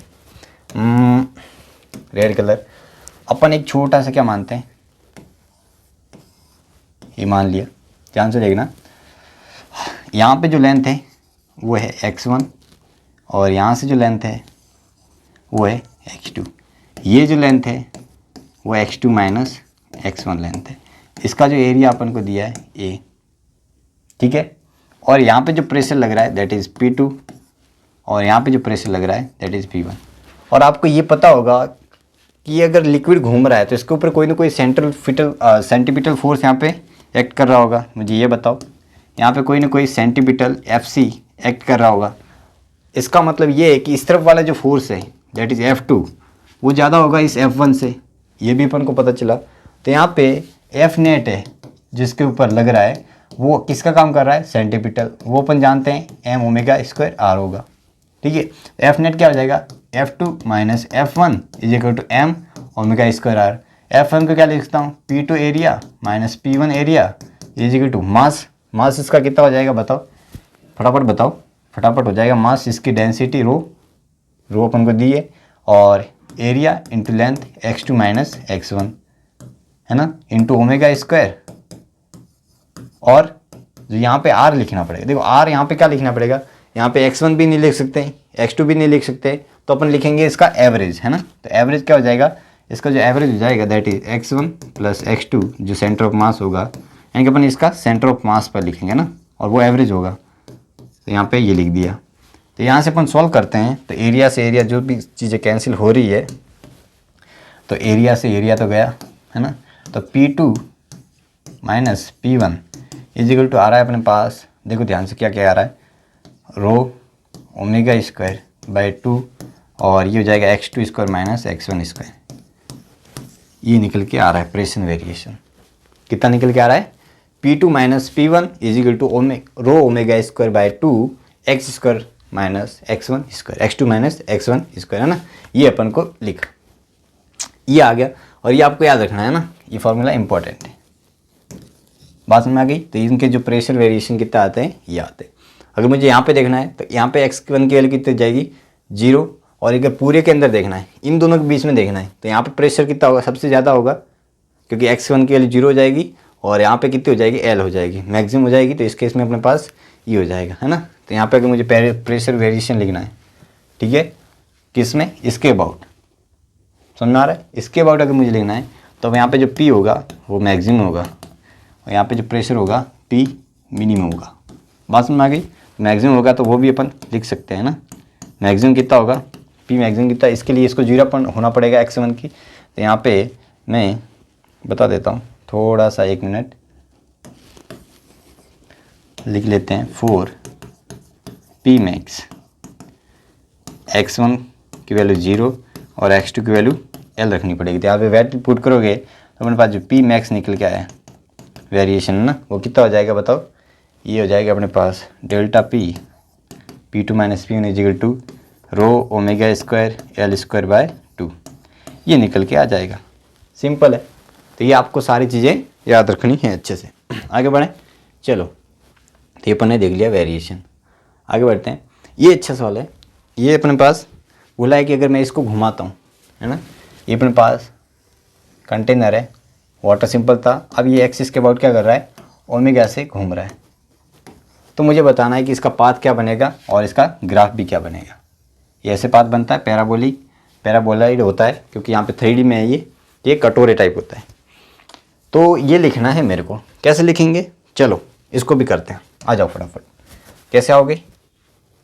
रेड कलर, अपन एक छोटा सा क्या मानते हैं, ये मान लिया, ध्यान से देखना, यहाँ पे जो लेंथ है वो है x1, और यहाँ से जो लेंथ है वो है x2। ये जो लेंथ है वो x2 माइनस x1 लेंथ है। इसका जो एरिया अपन को दिया है A, ठीक है। और यहाँ पे जो प्रेशर लग रहा है दैट इज़ P2, और यहाँ पे जो प्रेशर लग रहा है दैट इज़ P1। और आपको ये पता होगा कि अगर लिक्विड घूम रहा है तो इसके ऊपर कोई ना कोई सेंटीपिटल फोर्स यहाँ पे एक्ट कर रहा होगा। मुझे ये बताओ, यहाँ पे कोई ना कोई सेंटीपिटल FC एक्ट कर रहा होगा। इसका मतलब ये है कि इस तरफ वाला जो फोर्स है दैट इज़ F2 वो ज़्यादा होगा इस F1 से, ये भी अपन को पता चला। तो यहाँ पे F नेट है जिसके ऊपर लग रहा है वो किसका काम कर रहा है, सेंटीपिटल, वो अपन जानते हैं m ओमेगा स्क्वायर r होगा, ठीक है। F नेट क्या हो जाएगा, F2 minus F1 is equal to m omega square r। F1 को क्या लिख सकता हूँ, P2 area minus P1 area is equal to mass. Mass इसका कितना हो जाएगा बताओ, फटाफट बताओ, फटाफट हो जाएगा। मास इसकी डेंसिटी रो अपन को दी है, और area into length x2 minus x1, है ना, इंटू ओमेगा स्क्वायर। और जो यहाँ पे r लिखना पड़ेगा, देखो r यहाँ पे क्या लिखना पड़ेगा, यहाँ पे x1 भी नहीं लिख सकते, x2 भी नहीं लिख सकते, तो अपन लिखेंगे इसका एवरेज, है ना। तो एवरेज क्या हो जाएगा, इसका जो एवरेज हो जाएगा that is x1 plus x2 जो सेंटर ऑफ मास होगा, यानी कि अपन इसका सेंटर ऑफ मास पर लिखेंगे ना, और वो एवरेज होगा। तो यहाँ पे ये लिख दिया। तो यहाँ से अपन सॉल्व करते हैं, तो एरिया से एरिया जो भी चीज़ें कैंसिल हो रही है, तो एरिया से एरिया तो गया, है ना। तो P2 minus P1 is equal to आ रहा है अपने पास, देखो ध्यान से क्या क्या आ रहा है, रो ओमेगा स्क्वायर बाई 2, और ये हो जाएगा x2 square minus x1 square. ये निकल के आ रहा है प्रेशर वेरिएशन, कितना निकल के आ रहा है, P2 minus P1 is equal to rho omega square by 2 x square minus x1 square, x2 minus x1 square, है ना। ये अपन को लिखा, ये आ गया। और ये आपको याद रखना है ना, ये फॉर्मूला इंपॉर्टेंट है। बात समझ में आ गई। तो इनके जो प्रेशर वेरिएशन कितने आते हैं, ये आते हैं। अगर मुझे यहाँ पे देखना है तो यहाँ पे x1 की वैल्यू कितनी जाएगी, 0, और अगर पूरे के अंदर देखना है, इन दोनों के बीच में देखना है, तो यहाँ पे प्रेशर कितना होगा, सबसे ज़्यादा होगा, क्योंकि x1 की वैल्यू 0 हो जाएगी और यहाँ पे कितनी हो जाएगी, L हो जाएगी, मैक्सिमम हो जाएगी। तो इस केस में अपने पास ये हो जाएगा, है ना। तो यहाँ पे अगर मुझे प्रेशर वेरिएशन लिखना है, ठीक है, किस में, इसके अबाउट, समझ में आ रहा है, इसके अबाउट अगर मुझे लिखना है तो अब यहाँ पे जो P होगा वो मैक्सिमम होगा और यहाँ पे जो प्रेशर होगा P मिनिमम होगा। बात समझ में आ गई। मैक्सिमम होगा तो वो भी अपन लिख सकते हैं ना, मैक्सिमम कितना होगा, P मैक्सिमम कितना, इसके लिए इसको 0 होना पड़ेगा x1 की। तो यहाँ पे मैं बता देता हूँ, थोड़ा सा 1 मिनट लिख लेते हैं, 4 P मैक्स, x1 की वैल्यू 0 और x2 की वैल्यू L रखनी पड़ेगी। तो यहाँ पे वैल्यू पुट करोगे तो अपने पास जो P मैक्स निकल के आया वेरिएशन ना, वो कितना हो जाएगा बताओ, ये हो जाएगा अपने पास delta P P2 minus P1 is equal to rho omega square L square by 2, ये निकल के आ जाएगा। सिंपल है। तो ये आपको सारी चीज़ें याद रखनी है अच्छे से। आगे बढ़ें, चलो। तो ये अपन ने देख लिया वेरिएशन, आगे बढ़ते हैं। ये अच्छा सवाल है। ये अपने पास बोला है कि अगर मैं इसको घुमाता हूँ, है ना, ये अपने पास कंटेनर है, वाटर सिंपल था, अब ये एक्सिस के अबाउट क्या कर रहा है, ओमेगा से घूम रहा है। तो मुझे बताना है कि इसका पाथ क्या बनेगा और इसका ग्राफ भी क्या बनेगा। ये ऐसे पाथ बनता है, पैराबोलॉइड होता है, क्योंकि यहाँ पे 3D में है, ये कटोरे टाइप होता है। तो ये लिखना है मेरे को, कैसे लिखेंगे, चलो इसको भी करते हैं। आ जाओ फटाफट, कैसे आओगे,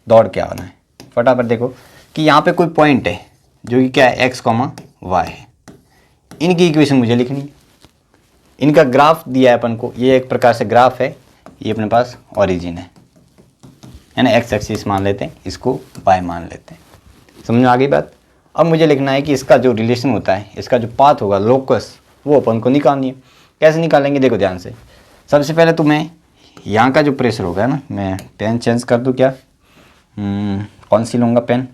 दौड़ के आना है फटाफट। देखो कि यहाँ पे कोई पॉइंट है जो कि क्या है, x, y है, इनकी इक्वेशन मुझे लिखनी है। इनका ग्राफ दिया है अपन को, ये एक प्रकार से ग्राफ है, ये अपने पास ओरिजिन है ना, x एक्सिस मान लेते हैं, इसको y मान लेते हैं। समझ में आ गई बात। अब मुझे लिखना है कि इसका जो रिलेशन होता है, इसका जो पाथ होगा, लोकस, वो अपन को निकालनी है। कैसे निकालेंगे, देखो ध्यान से। सबसे पहले तो मैं यहाँ का जो प्रेशर होगा ना, मैं पेन चेंज कर दूँ क्या, कौन सी लूँगा पेन,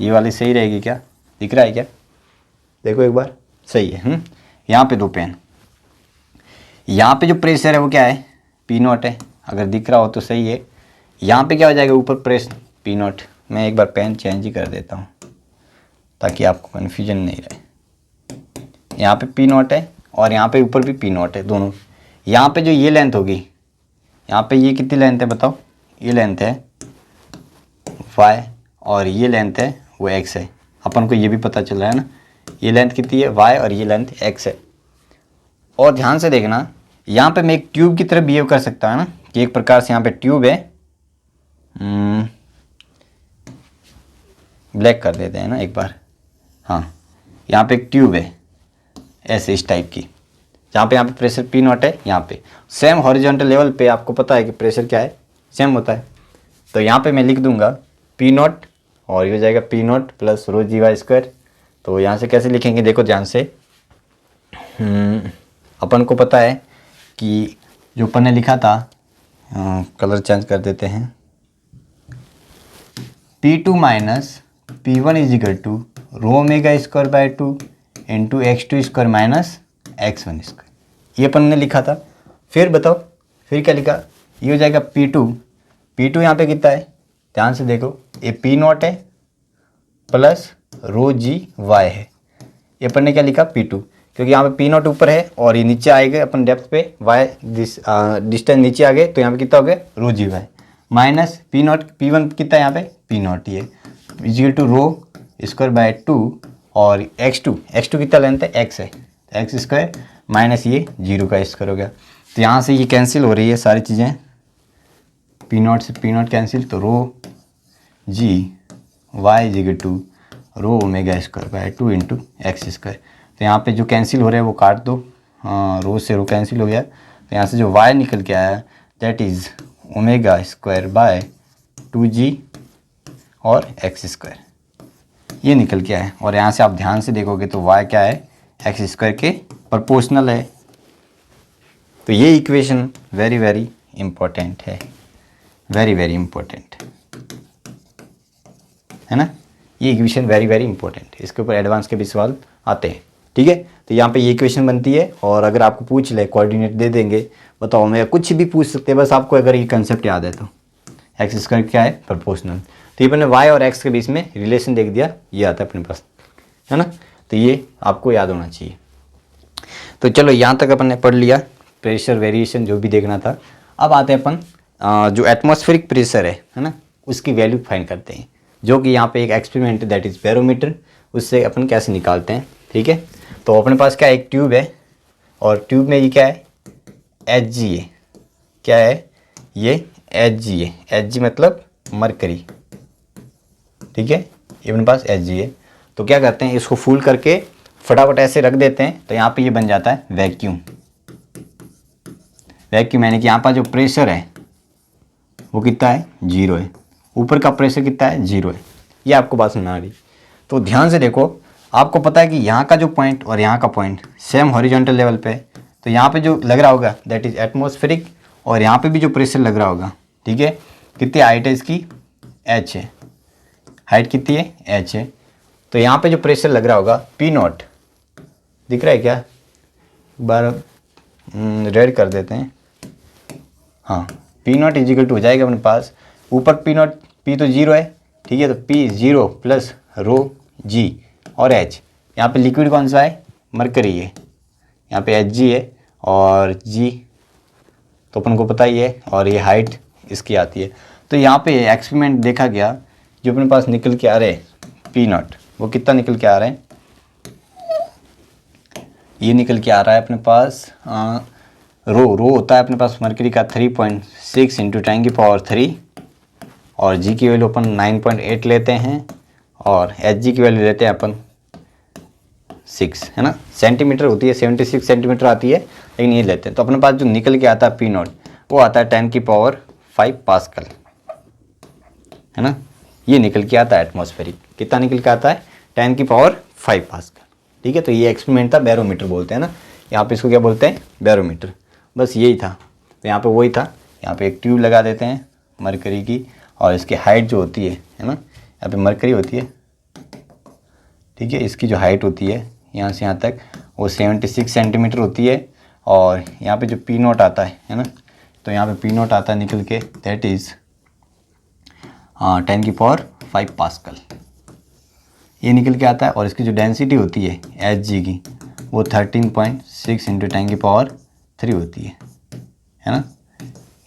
ये वाली सही रहेगी क्या, दिख रहा है क्या, देखो एक बार, सही है। यहाँ पे दो पेन, यहाँ पे जो प्रेशर है वो क्या है, P0 है, अगर दिख रहा हो तो सही है। यहाँ पे क्या हो जाएगा, ऊपर प्रेस P0। मैं एक बार पेन चेंज ही कर देता हूँ ताकि आपको कन्फ्यूजन नहीं रहे। यहाँ पे P0 है और यहाँ पे ऊपर भी P0 है, दोनों। यहाँ पे जो ये लेंथ होगी, यहाँ पे ये कितनी लेंथ है बताओ, ये लेंथ है y और ये लेंथ है वो x है। अपन को ये भी पता चल रहा है ना, ये लेंथ कितनी है y और ये लेंथ x है। और ध्यान से देखना, यहाँ पे मैं एक ट्यूब की तरह बिहेव कर सकता है ना, कि एक प्रकार से यहाँ पे ट्यूब है, ब्लैक कर देते हैं ना एक बार, हाँ, यहाँ पे एक ट्यूब है ऐसे इस टाइप की, जहाँ पे यहाँ पे प्रेशर P0 है, यहाँ पे सेम हॉरिजॉन्टल लेवल पे आपको पता है कि प्रेशर क्या है, सेम होता है। तो यहाँ पे मैं लिख दूंगा P0 और ये हो जाएगा P0 प्लस रो जी वाई स्क्वायर। तो यहाँ से कैसे लिखेंगे, देखो ध्यान से, अपन को पता है कि जो अपन ने लिखा था, कलर चेंज कर देते हैं, P2 minus P1 is equal to rho omega square by 2 into x2 square minus x1 square, ये अपन ने लिखा था। फिर बताओ, फिर क्या लिखा, ये हो जाएगा P2 यहाँ पे कितना है, ध्यान से देखो, ये P0 है प्लस रो जी वाई है। ये अपन ने क्या लिखा, P2, क्योंकि यहाँ पे P0 ऊपर है और ये नीचे आएगा अपन डेप्थ पे, y डिस्टेंस नीचे आ गए, तो यहाँ पे कितना हो गया, रो G Y minus P0, P1 कितना है यहाँ पे, P0 ये equal to rho square by 2 और x2 कितना लेंथ है, x है, x स्क्वायर माइनस ये 0 का स्क्वायर हो गया। तो यहाँ से ये कैंसिल हो रही है सारी चीज़ें, P0 से P0 कैंसिल, तो rho G Y equal to rho omega square by 2 into X square. तो यहाँ पे जो कैंसिल हो रहा है वो काट दो, हाँ, रो से रो कैंसिल हो गया। तो यहाँ से जो y निकल के आया that is omega square bye 2g और एक्स स्क्वायर, ये निकल के आया। और यहाँ से आप ध्यान से देखोगे तो y क्या है, एक्स स्क्वायर के प्रोपोर्शनल है। तो ये इक्वेशन वेरी वेरी इम्पोर्टेंट है, वेरी वेरी इम्पोर्टेंट है ना, ये इक्वेशन वेरी वेरी इंपॉर्टेंट है। इसके ऊपर एडवांस के भी सवाल आते हैं, ठीक है। तो यहाँ पे ये इक्वेशन बनती है, और अगर आपको पूछ ले कोऑर्डिनेट दे देंगे, बताओ, मैं कुछ भी पूछ सकते हैं, बस आपको अगर ये कंसेप्ट याद है तो। एक्स स्क्वायर क्या है? प्रोपोर्शनल। तो ये अपने वाई और एक्स के बीच में रिलेशन देख दिया, ये आता है अपने पास, है ना। तो ये आपको याद होना चाहिए। तो चलो यहाँ तक अपन ने पढ़ लिया, प्रेशर वेरिएशन जो भी देखना था। अब आते हैं अपन जो एटमॉस्फेरिक प्रेशर है ना, उसकी वैल्यू फाइंड करते हैं, जो कि यहाँ पे एक एक्सपेरिमेंट दैट इज़ बैरोमीटर, उससे अपन कैसे निकालते हैं। ठीक है। तो अपने पास क्या है, एक ट्यूब है, और ट्यूब में ये क्या है, एच जी है। क्या है ये? एच जी है। एच जी मतलब मरकरी। ठीक है, ये अपने पास एच जी है। तो क्या करते हैं, इसको फुल करके फटाफट ऐसे रख देते हैं, तो यहाँ पे ये बन जाता है वैक्यूम। वैक्यूम यानी कि यहाँ पर जो प्रेशर है वो कितना है? 0 है। ऊपर का प्रेशर कितना है? 0 है। ये आपको बात सुना रही। तो ध्यान से देखो, आपको पता है कि यहाँ का जो पॉइंट और यहाँ का पॉइंट सेम हॉरिजॉन्टल लेवल पे है। तो यहाँ पे जो लग रहा होगा दैट इज़ एटमॉस्फेरिक, और यहाँ पे भी जो प्रेशर लग रहा होगा, ठीक है, कितनी हाइट है इसकी? h है। हाइट कितनी है? h है। तो यहाँ पे जो प्रेशर लग रहा होगा पी नॉट, दिख रहा है क्या? एक बार रेड कर देते हैं। हाँ, पी नॉट इजिकल टू हो जाएगा अपने पास, ऊपर पी नॉट, पी तो 0 है, ठीक है, तो पी 0 प्लस रो जी और एच। यहाँ पे लिक्विड कौन सा है? मरकरी है। यहाँ पे एच जी है और जी तो अपन को पता ही है, और ये हाइट इसकी आती है। तो यहाँ पे एक्सपेरिमेंट देखा गया, जो अपने पास निकल के आ रहे पी नॉट, वो कितना निकल के आ रहा है? ये निकल के आ रहा है अपने पास रो होता है अपने पास मरकरी का 3.6 इंटू 10⁻3, और जी की वैल्यू अपन 9.8 लेते हैं, और एच जी की वैल्यू लेते हैं अपन 6, है ना। सेंटीमीटर होती है, 76 सेंटीमीटर आती है, लेकिन ये लेते हैं। तो अपने पास जो निकल के आता है पी नॉट, वो आता है 10⁵ पास्कल, है ना। ये निकल के आता है एटमॉस्फेरिक, कितना निकल के आता है? 10⁵ पास्कल। ठीक है। तो ये एक्सपेरिमेंट था, बैरोमीटर बोलते हैं ना, यहाँ पे इसको क्या बोलते हैं? बैरोमीटर। बस यही था। तो यहाँ पे वही था, यहाँ पे एक ट्यूब लगा देते हैं मरकरी की, और इसकी हाइट जो होती है ना, यहाँ पे मरकरी होती है, ठीक है, इसकी जो हाइट होती है यहाँ से यहाँ तक वो 76 सेंटीमीटर होती है, और यहाँ पे जो पी नॉट आता है ना, तो यहाँ पे पी नॉट आता है निकल के दैट इज़ 10⁵ पास्कल, ये निकल के आता है। और इसकी जो डेंसिटी होती है एच जी की, वो 13.6 इंटू 10⁻3 होती है ना।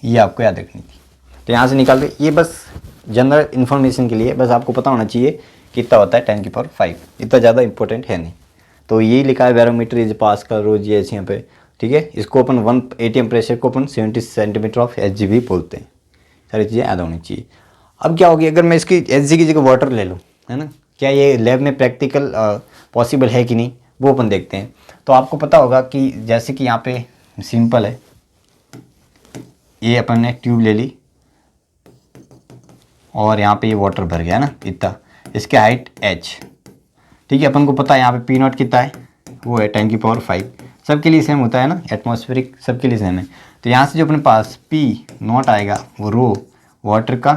ये आपको याद रखनी थी। तो यहाँ से निकाल दे, ये बस जनरल इन्फॉर्मेशन के लिए, बस आपको पता होना चाहिए कितना होता है 10⁵, इतना ज़्यादा इंपॉर्टेंट है नहीं। तो यही लिखा है barometer is pascal rho g h यहाँ पे, ठीक है। इसको अपन 1 atm प्रेशर को अपन 70 सेंटीमीटर ऑफ एच जी भी बोलते हैं। सारी चीज़ें याद होनी चाहिए। अब क्या होगी अगर मैं इसकी एच जी की जगह वाटर ले लूँ, है ना, क्या ये लैब में प्रैक्टिकल पॉसिबल है कि नहीं, वो अपन देखते हैं। तो आपको पता होगा कि जैसे कि यहाँ पे सिंपल है, ये अपन ने ट्यूब ले ली, और यहाँ पे ये वाटर भर गया ना इतना, इसकी हाइट h, ठीक है। अपन को पता है यहाँ पे पी नॉट कितना है, वो है 10⁵। सबके लिए सेम होता है ना, एटमॉस्फेरिक सबके लिए सेम है। तो यहाँ से जो अपने पास पी नॉट आएगा वो रो वाटर का,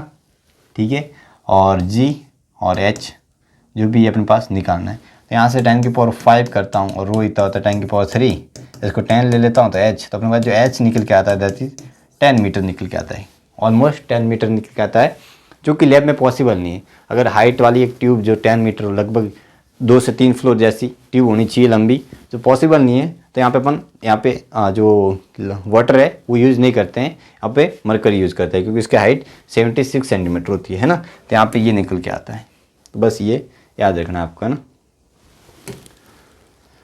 ठीक है, और जी और एच जो भी अपने पास निकालना है। तो यहाँ से 10⁵ करता हूँ, और रो इतना होता है 10⁵, इसको 10 ले लेता हूँ तो एच, तो अपने पास जो एच निकल के आता है दैट इज 10 मीटर निकल के आता है, ऑलमोस्ट 10 मीटर निकल के आता है, जो कि लैब में पॉसिबल नहीं है। अगर हाइट वाली एक ट्यूब जो 10 मीटर, लगभग 2 से 3 फ्लोर जैसी ट्यूब होनी चाहिए लंबी, जो पॉसिबल नहीं है, तो यहाँ पे अपन जो वाटर है वो यूज़ नहीं करते हैं, यहाँ पे मरकरी यूज़ करते हैं, क्योंकि इसकी हाइट 76 सेंटीमीटर होती है ना। तो यहाँ पे ये निकल के आता है। तो बस ये याद रखना है आपको, है ना।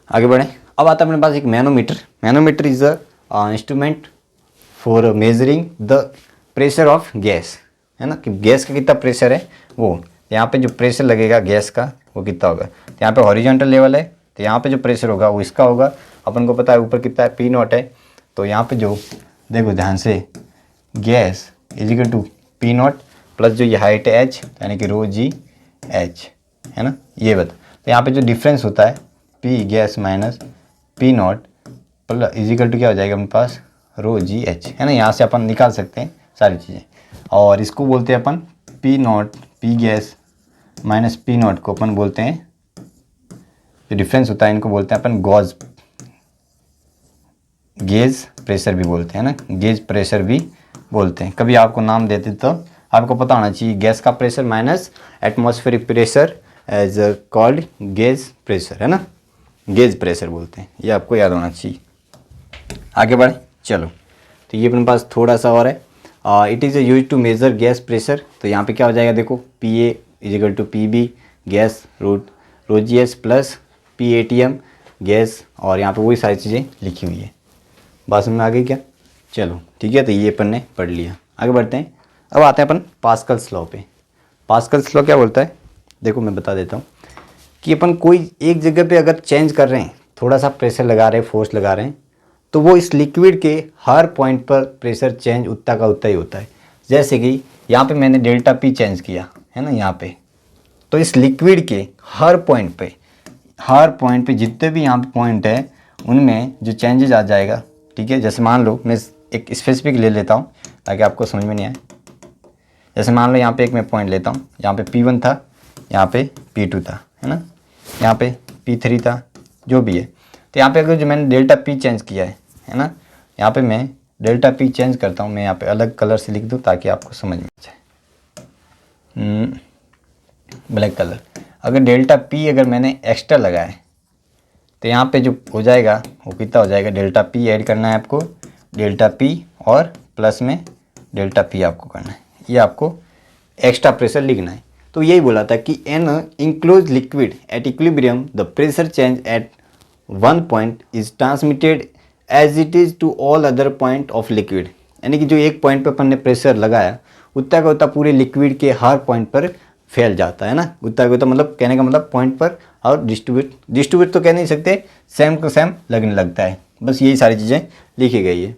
आगे बढ़ें। अब आता है अपने पास एक manometer. Manometer is a instrument for measuring the pressure of gas, है ना, कि गैस का कितना प्रेशर है वो। यहाँ पे जो प्रेशर लगेगा गैस का वो कितना होगा, तो यहाँ पे हॉरिजॉन्टल लेवल है, तो यहाँ पे जो प्रेशर होगा वो इसका होगा। अपन को पता है ऊपर कितना है, पी नॉट है। तो यहाँ पे जो देखो ध्यान से, gas is equal to P naught plus जो ये हाइट है एच, यानी कि रो जी एच, है ना, ये बता। तो यहाँ पे जो डिफरेंस होता है P gas minus P naught plus is equal to क्या हो जाएगा अपने पास, रो जी एच, है ना। यहाँ से अपन निकाल सकते हैं सारी चीज़ें, और इसको बोलते हैं अपन P naught, P gas minus P naught को अपन बोलते हैं जो डिफरेंस होता है इनको बोलते हैं अपन गेज प्रेशर भी बोलते हैं ना, गेज प्रेशर भी बोलते हैं। कभी आपको नाम देते तो आपको पता होना चाहिए, गैस का pressure minus atmospheric pressure as called gauge pressure, है ना, गेज प्रेशर बोलते हैं, ये आपको याद होना चाहिए। आगे बढ़े, चलो। तो ये अपने पास थोड़ा सा और है, it is use to measure gas pressure. तो यहाँ पे क्या हो जाएगा, देखो PA is equal to PB gas रोजियस प्लस PATM गैस, और यहाँ पे वही सारी चीज़ें लिखी हुई है। बात समझ में आ गई क्या? चलो ठीक है, तो ये अपन ने पढ़ लिया। आगे बढ़ते हैं, अब आते हैं अपन पास्कल्स लॉ पे। पास्कल्स लॉ क्या बोलता है, देखो मैं बता देता हूँ कि अपन कोई एक जगह पे अगर चेंज कर रहे हैं, थोड़ा सा प्रेशर लगा रहे हैं, फोर्स लगा रहे हैं, तो वो इस लिक्विड के हर पॉइंट पर प्रेशर चेंज उतना का उतना ही होता है। जैसे कि यहाँ पे मैंने डेल्टा P चेंज किया है ना यहाँ पे, तो इस लिक्विड के हर पॉइंट पे जितने भी यहाँ पे पॉइंट है उनमें जो चेंजेस आ जाएगा, ठीक है। जैसे मान लो मैं एक स्पेसिफिक ले लेता हूँ ताकि आपको समझ में नहीं आए। जैसे मान लो यहाँ पे एक मैं पॉइंट लेता हूँ, यहाँ पे P1 था, यहाँ पे P2 था, है ना, यहाँ पे P3 था, जो भी है। तो यहाँ पे अगर जो मैंने डेल्टा P चेंज किया है ना, यहाँ पे मैं डेल्टा P चेंज करता हूँ, मैं यहाँ पे अलग कलर से लिख दूँ ताकि आपको समझ में आ जाए। ब्लैक कलर, अगर डेल्टा P अगर मैंने एक्स्ट्रा लगाया तो यहाँ पे जो हो जाएगा वो कितना हो जाएगा, डेल्टा P ऐड करना है आपको, डेल्टा P और प्लस में डेल्टा P आपको करना है, ये आपको एक्स्ट्रा प्रेशर लिखना है। तो यही बोला था कि an enclose liquid at equilibrium the pressure change at one point is transmitted as it is to all other point of liquid. यानी कि जो एक पॉइंट पर अपन ने प्रेशर लगाया उतना का उतना पूरे लिक्विड के हर पॉइंट पर फैल जाता है ना, उतना का उतना, मतलब कहने का मतलब पॉइंट पर, और डिस्ट्रीब्यूट तो कह नहीं सकते, सेम को सेम लगने लगता है। बस यही सारी चीज़ें लिखी गई है।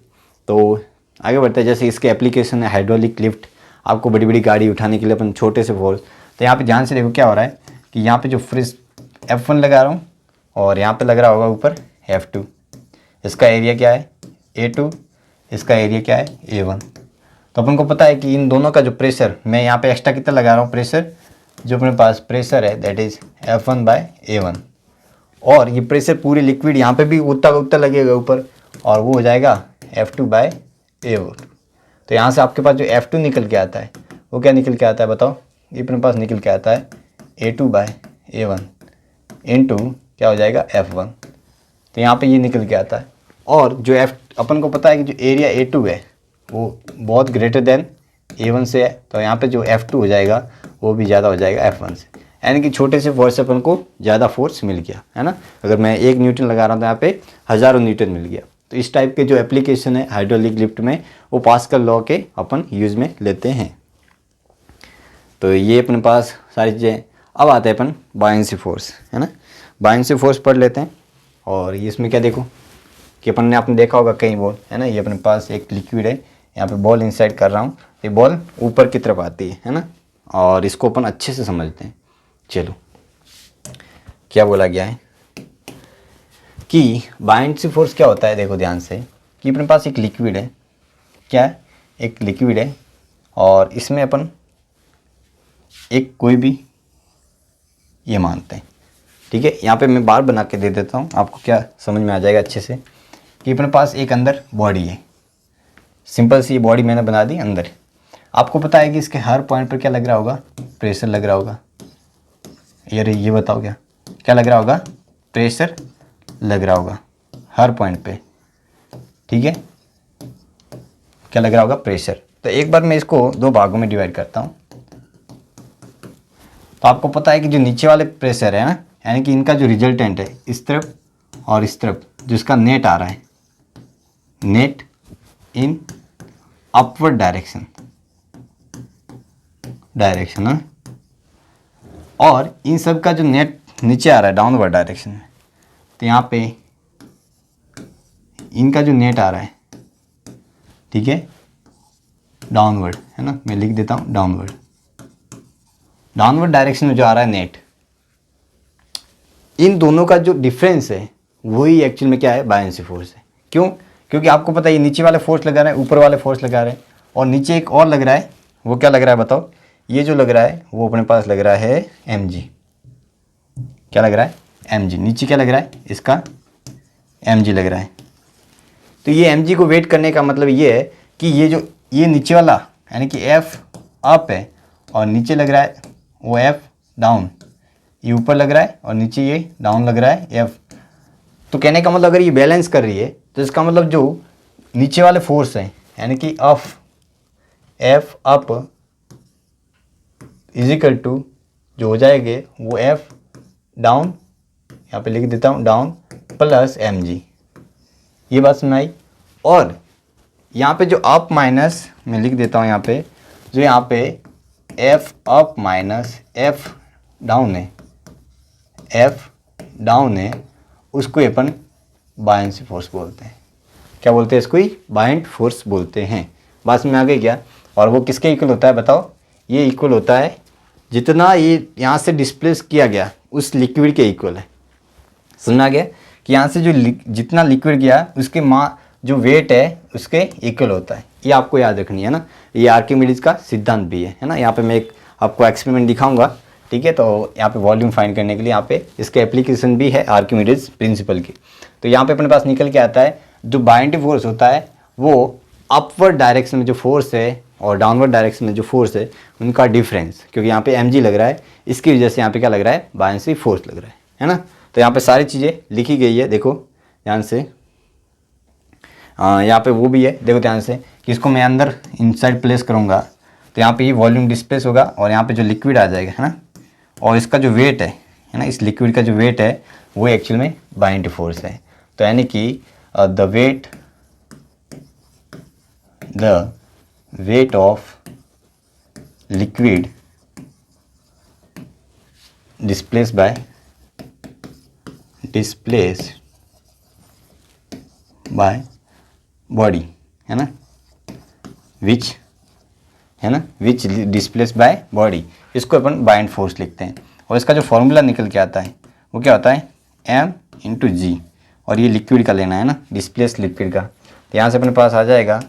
तो आगे बढ़ते हैं, जैसे इसके एप्लीकेशन है हाइड्रोलिक लिफ्ट, आपको बड़ी बड़ी गाड़ी उठाने के लिए अपन छोटे से फोर्स। तो यहाँ पे ध्यान से देखो क्या हो रहा है कि यहाँ पे जो फ्रिज F1 लगा रहा हूँ और यहाँ पे लग रहा होगा ऊपर F2, इसका एरिया क्या है A2, इसका एरिया क्या है A1। तो अपन को पता है कि इन दोनों का जो प्रेशर, मैं यहाँ पे एक्स्ट्रा कितना लगा रहा हूँ प्रेशर, जो अपने पास प्रेशर है दैट इज़ F1/A1, और ये प्रेशर पूरे लिक्विड यहाँ पे भी उतना उतना लगेगा ऊपर, और वो हो जाएगा F2/A1। तो यहाँ से आपके पास जो F2 निकल के आता है वो क्या निकल के आता है बताओ, ये अपने पास निकल के आता है A2/A1 इंटू क्या हो जाएगा F1। तो यहाँ पे ये निकल के आता है, और जो अपन को पता है कि जो एरिया A2 है वो बहुत ग्रेटर देन A1 से है, तो यहाँ पे जो F2 हो जाएगा वो भी ज़्यादा हो जाएगा F1 से, यानी कि छोटे से फोर्स से अपन को ज़्यादा फोर्स मिल गया, है ना। अगर मैं 1 न्यूटन लगा रहा था यहाँ पे हज़ारों न्यूटन मिल गया। तो इस टाइप के जो एप्लीकेशन है हाइड्रोलिक लिफ्ट में, वो पास्कल लॉ के अपन यूज़ में लेते हैं। तो ये अपने पास सारी चीज़ें। अब आते हैं अपन बायंसी फोर्स, है ना, बायंसी फोर्स पढ़ लेते हैं। और ये इसमें क्या देखो कि अपन ने आपने देखा होगा कहीं बॉल, है ना, ये अपने पास एक लिक्विड है, यहाँ पे बॉल इंसाइड कर रहा हूँ, ये बॉल ऊपर की तरफ आती है ना, और इसको अपन अच्छे से समझते हैं। चलो क्या बोला गया है कि बायंसी फोर्स क्या होता है, देखो ध्यान से कि अपने पास एक लिक्विड है, क्या है, एक लिक्विड है, और इसमें अपन एक कोई भी ये मानते हैं, ठीक है। यहाँ पे मैं बार बना के दे देता हूँ, आपको क्या समझ में आ जाएगा अच्छे से कि अपने पास एक अंदर बॉडी है, सिंपल सी बॉडी मैंने बना दी अंदर। आपको पता है कि इसके हर पॉइंट पर क्या लग रहा होगा, प्रेशर लग रहा होगा। ये बताओ क्या लग रहा होगा, प्रेशर लग रहा होगा हर पॉइंट पे, ठीक है, क्या लग रहा होगा, प्रेशर। तो एक बार मैं इसको 2 भागों में डिवाइड करता हूँ। तो आपको पता है कि जो नीचे वाले प्रेशर है ना, यानी कि इनका जो रिजल्टेंट है इस तरफ और इस तरफ, जिसका नेट आ रहा है, नेट इन अपवर्ड डायरेक्शन है, और इन सब का जो नेट नीचे आ रहा है डाउनवर्ड डायरेक्शन में। तो यहाँ पे इनका जो नेट आ रहा है, ठीक है, डाउनवर्ड, है ना, मैं लिख देता हूँ डाउनवर्ड डायरेक्शन में जो आ रहा है नेट, इन दोनों का जो डिफरेंस है वही एक्चुअल में क्या है, बायंसी फोर्स है। क्यों? क्योंकि आपको पता है ये नीचे वाले फोर्स लगा रहे हैं, ऊपर वाले फोर्स लगा रहे हैं, और नीचे एक और लग रहा है, वो क्या लग रहा है बताओ, ये जो लग रहा है वो अपने पास लग रहा है mg। क्या लग रहा है, mg, नीचे क्या लग रहा है इसका mg लग रहा है। तो ये mg को वेट करने का मतलब ये है कि ये नीचे वाला यानी कि f अप है और नीचे लग रहा है वो f डाउन, ये ऊपर लग रहा है और नीचे ये डाउन लग रहा है f। तो कहने का मतलब अगर ये बैलेंस कर रही है तो इसका मतलब जो नीचे वाले फोर्स हैं यानी कि f up is equal to जो हो जाएंगे वो f डाउन, यहाँ पे लिख देता हूँ डाउन प्लस mg। ये बात समझ आई। और यहाँ पे जो अप माइनस मैं लिख देता हूँ, यहाँ पे जो यहाँ पे f up minus f down है, f डाउन है, उसको अपन बायेंसी फोर्स बोलते हैं। क्या बोलते हैं इसको? ही बाइंड फोर्स बोलते हैं। बात में आ गई क्या? और वो किसके इक्वल होता है बताओ? ये इक्वल होता है जितना ये यहाँ से डिस्प्लेस किया गया उस लिक्विड के इक्वल है। सुना गया कि यहाँ से जो जितना लिक्विड गया उसके जो वेट है उसके इक्वल होता है। ये आपको याद रखनी है ना, ये आर्किमिडीज का सिद्धांत भी है ना। यहाँ पे मैं एक आपको एक्सपेरिमेंट दिखाऊंगा, ठीक है। तो यहाँ पे वॉल्यूम फाइंड करने के लिए यहाँ पे इसके एप्लीकेशन भी है आर्किमिडीज प्रिंसिपल की। तो यहाँ पे अपने पास निकल के आता है जो बाइंडिंग फोर्स होता है वो अपवर्ड डायरेक्शन में जो फोर्स है और डाउनवर्ड डायरेक्शन में जो फोर्स है उनका डिफरेंस, क्योंकि यहाँ पे mg लग रहा है इसकी वजह से यहाँ पे क्या लग रहा है? बायेंसी फोर्स लग रहा है ना। तो यहाँ पे सारी चीज़ें लिखी गई है, देखो ध्यान से। यहाँ पे वो भी है, देखो ध्यान से कि इसको मैं अंदर इनसाइड प्लेस करूँगा तो यहाँ पे ये वॉल्यूम डिस्प्लेस होगा और यहाँ पे जो लिक्विड आ जाएगा है ना, और इसका जो वेट है ना, इस लिक्विड का जो वेट है वो एक्चुअल में बाइंडिंग फोर्स है। तो यानी कि the weight of liquid displaced by body है ना, विच डिस्प्लेस्ड बाय बॉडी, इसको अपन बाइंड फोर्स लिखते हैं। और इसका जो फॉर्मूला निकल के आता है वो क्या होता है? m इंटू जी, और ये लिक्विड का लेना है ना, डिस्प्लेस लिक्विड का। तो यहाँ से अपने पास आ जाएगा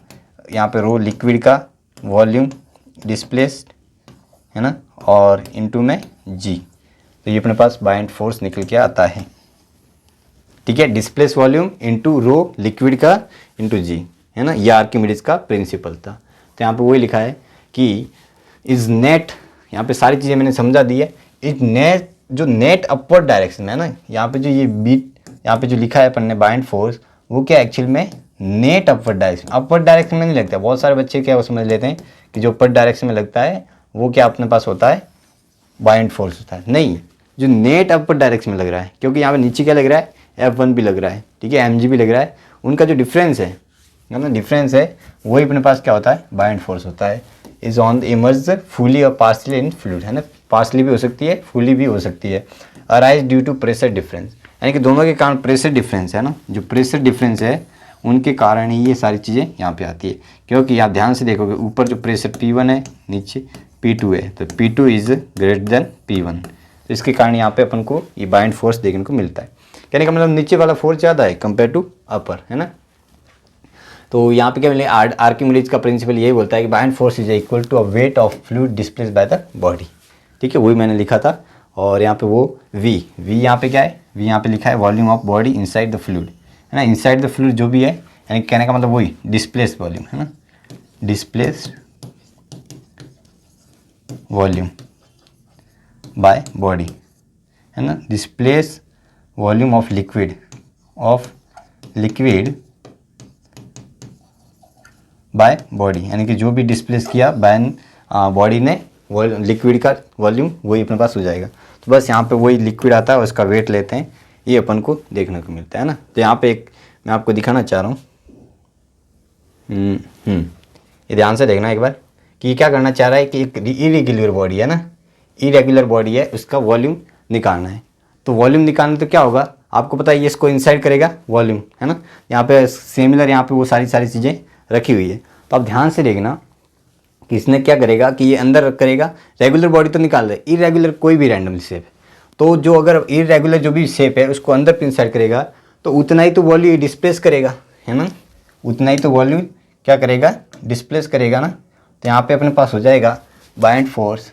यहाँ पे रो लिक्विड का वॉल्यूम डिस्प्लेस्ड है ना, और इनटू में जी। तो ये अपने पास बाइंड फोर्स निकल के आता है, ठीक है। डिस्प्लेस वॉल्यूम इनटू रो लिक्विड का इनटू जी है ना, ये आर्किमिडीज का प्रिंसिपल था। तो यहाँ पे वही लिखा है कि इज नेट, यहाँ पे सारी चीज़ें मैंने समझा दी है। इज नेट, जो नेट अपवर्ड डायरेक्शन है ना, यहाँ पे जो ये बीट यहाँ पे जो लिखा है अपन ने बाइंड फोर्स, वो क्या एक्चुअल में नेट अपवर्ड डायरेक्शन में नहीं लगता है। बहुत सारे बच्चे क्या वो समझ लेते हैं कि जो अपवर्ड डायरेक्शन में लगता है वो क्या अपने पास होता है? बाइंड फोर्स होता है। नहीं, जो नेट अपवर्ड डायरेक्शन में लग रहा है, क्योंकि यहाँ पे नीचे क्या लग रहा है? F1 भी लग रहा है, ठीक है, mg भी लग रहा है, उनका जो डिफरेंस है ना, डिफरेंस है वही अपने पास क्या होता है? बाइंड फोर्स होता है। Is on the emerge fully और पार्सली इन फ्लूइड है ना, पार्सली भी हो सकती है, फुली भी हो सकती है। Arise due to pressure difference, यानी कि दोनों के कारण प्रेशर डिफरेंस है ना, जो प्रेशर डिफरेंस है उनके कारण ही ये सारी चीज़ें यहाँ पे आती है। क्योंकि आप ध्यान से देखोगे ऊपर जो प्रेशर P1 है, नीचे P2 है, तो P2 is greater than P1। तो इसके कारण यहाँ पे अपन को ये बाइंड फोर्स देखने को मिलता है। कहने का मतलब नीचे वाला फोर्स ज़्यादा है कंपेयर टू अपर है ना। तो यहाँ पे क्या मिले? आर्किमिडीज का प्रिंसिपल यही बोलता है कि buoyant force is equal to a weight of fluid displace by the body, ठीक है, वही मैंने लिखा था। और यहाँ पे वो V यहाँ पे क्या है? V यहाँ पे लिखा है volume of body inside the fluid है ना। इनसाइड द फ्लूइड जो भी है, यानी कहने का मतलब वही डिस्प्लेस वॉल्यूम है ना, डिस्प्लेस वॉल्यूम बाय बॉडी है ना, displace volume of liquid by body, यानी कि जो भी डिस्प्लेस किया बाय बॉडी ने लिक्विड का वॉल्यूम वही अपने पास हो जाएगा। तो बस यहाँ पे वही लिक्विड आता है और उसका वेट लेते हैं, ये अपन को देखने को मिलता है ना। तो यहाँ पे एक मैं आपको दिखाना चाह रहा हूँ, ये ध्यान से देखना एक बार कि ये क्या करना चाह रहा है कि एक इरेगुलर बॉडी है ना, इरेगुलर बॉडी है, उसका वॉल्यूम निकालना है। तो वॉल्यूम निकालना तो क्या होगा आपको पता है, ये इसको इनसाइड करेगा वॉल्यूम है ना। यहाँ पे सिमिलर यहाँ पे वो सारी चीज़ें रखी हुई है। तो आप ध्यान से देखना कि इसने क्या करेगा कि ये अंदर करेगा, रेगुलर बॉडी तो निकाल दे, इरेगुलर कोई भी रैंडम शेप, तो जो अगर इरेगुलर जो भी शेप है उसको अंदर इनसाइड करेगा तो उतना ही तो वॉल्यूम डिस्प्लेस करेगा है ना, उतना ही तो वॉल्यूम क्या करेगा? डिस्प्लेस करेगा ना। तो यहाँ पे अपने पास हो जाएगा बाइंड फोर्स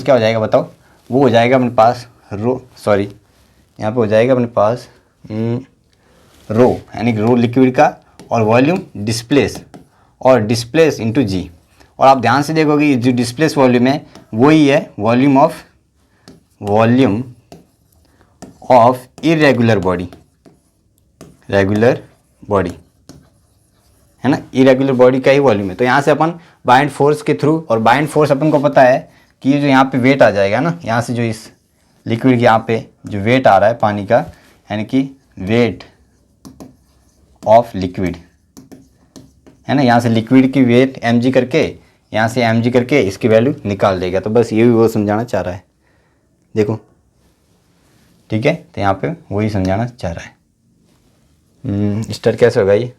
क्या हो जाएगा बताओ? वो हो जाएगा अपने पास रो, सॉरी यहाँ पे हो जाएगा अपने पास रो, यानी कि रो लिक्विड का, और वॉल्यूम डिस्प्लेस, और डिस्प्लेस इंटू जी। और आप ध्यान से देखोगे जो डिस्प्लेस वॉल्यूम है वही है volume of irregular body, regular body है ना, इरेगुलर बॉडी का ही वॉल्यूम है। तो यहाँ से अपन बाइंड फोर्स के थ्रू, और बाइंड फोर्स अपन को पता है कि ये जो यहाँ पे वेट आ जाएगा ना, यहाँ से जो इस लिक्विड के यहाँ पे जो वेट आ रहा है पानी का, यानी कि वेट ऑफ लिक्विड है ना, यहाँ से लिक्विड की वेट mg करके, यहाँ से mg करके इसकी वैल्यू निकाल देगा। तो बस ये भी वो समझाना चाह रहा है, देखो ठीक है। तो यहाँ पे वही समझाना चाह रहा है। स्टार्ट कैसे होगा ये,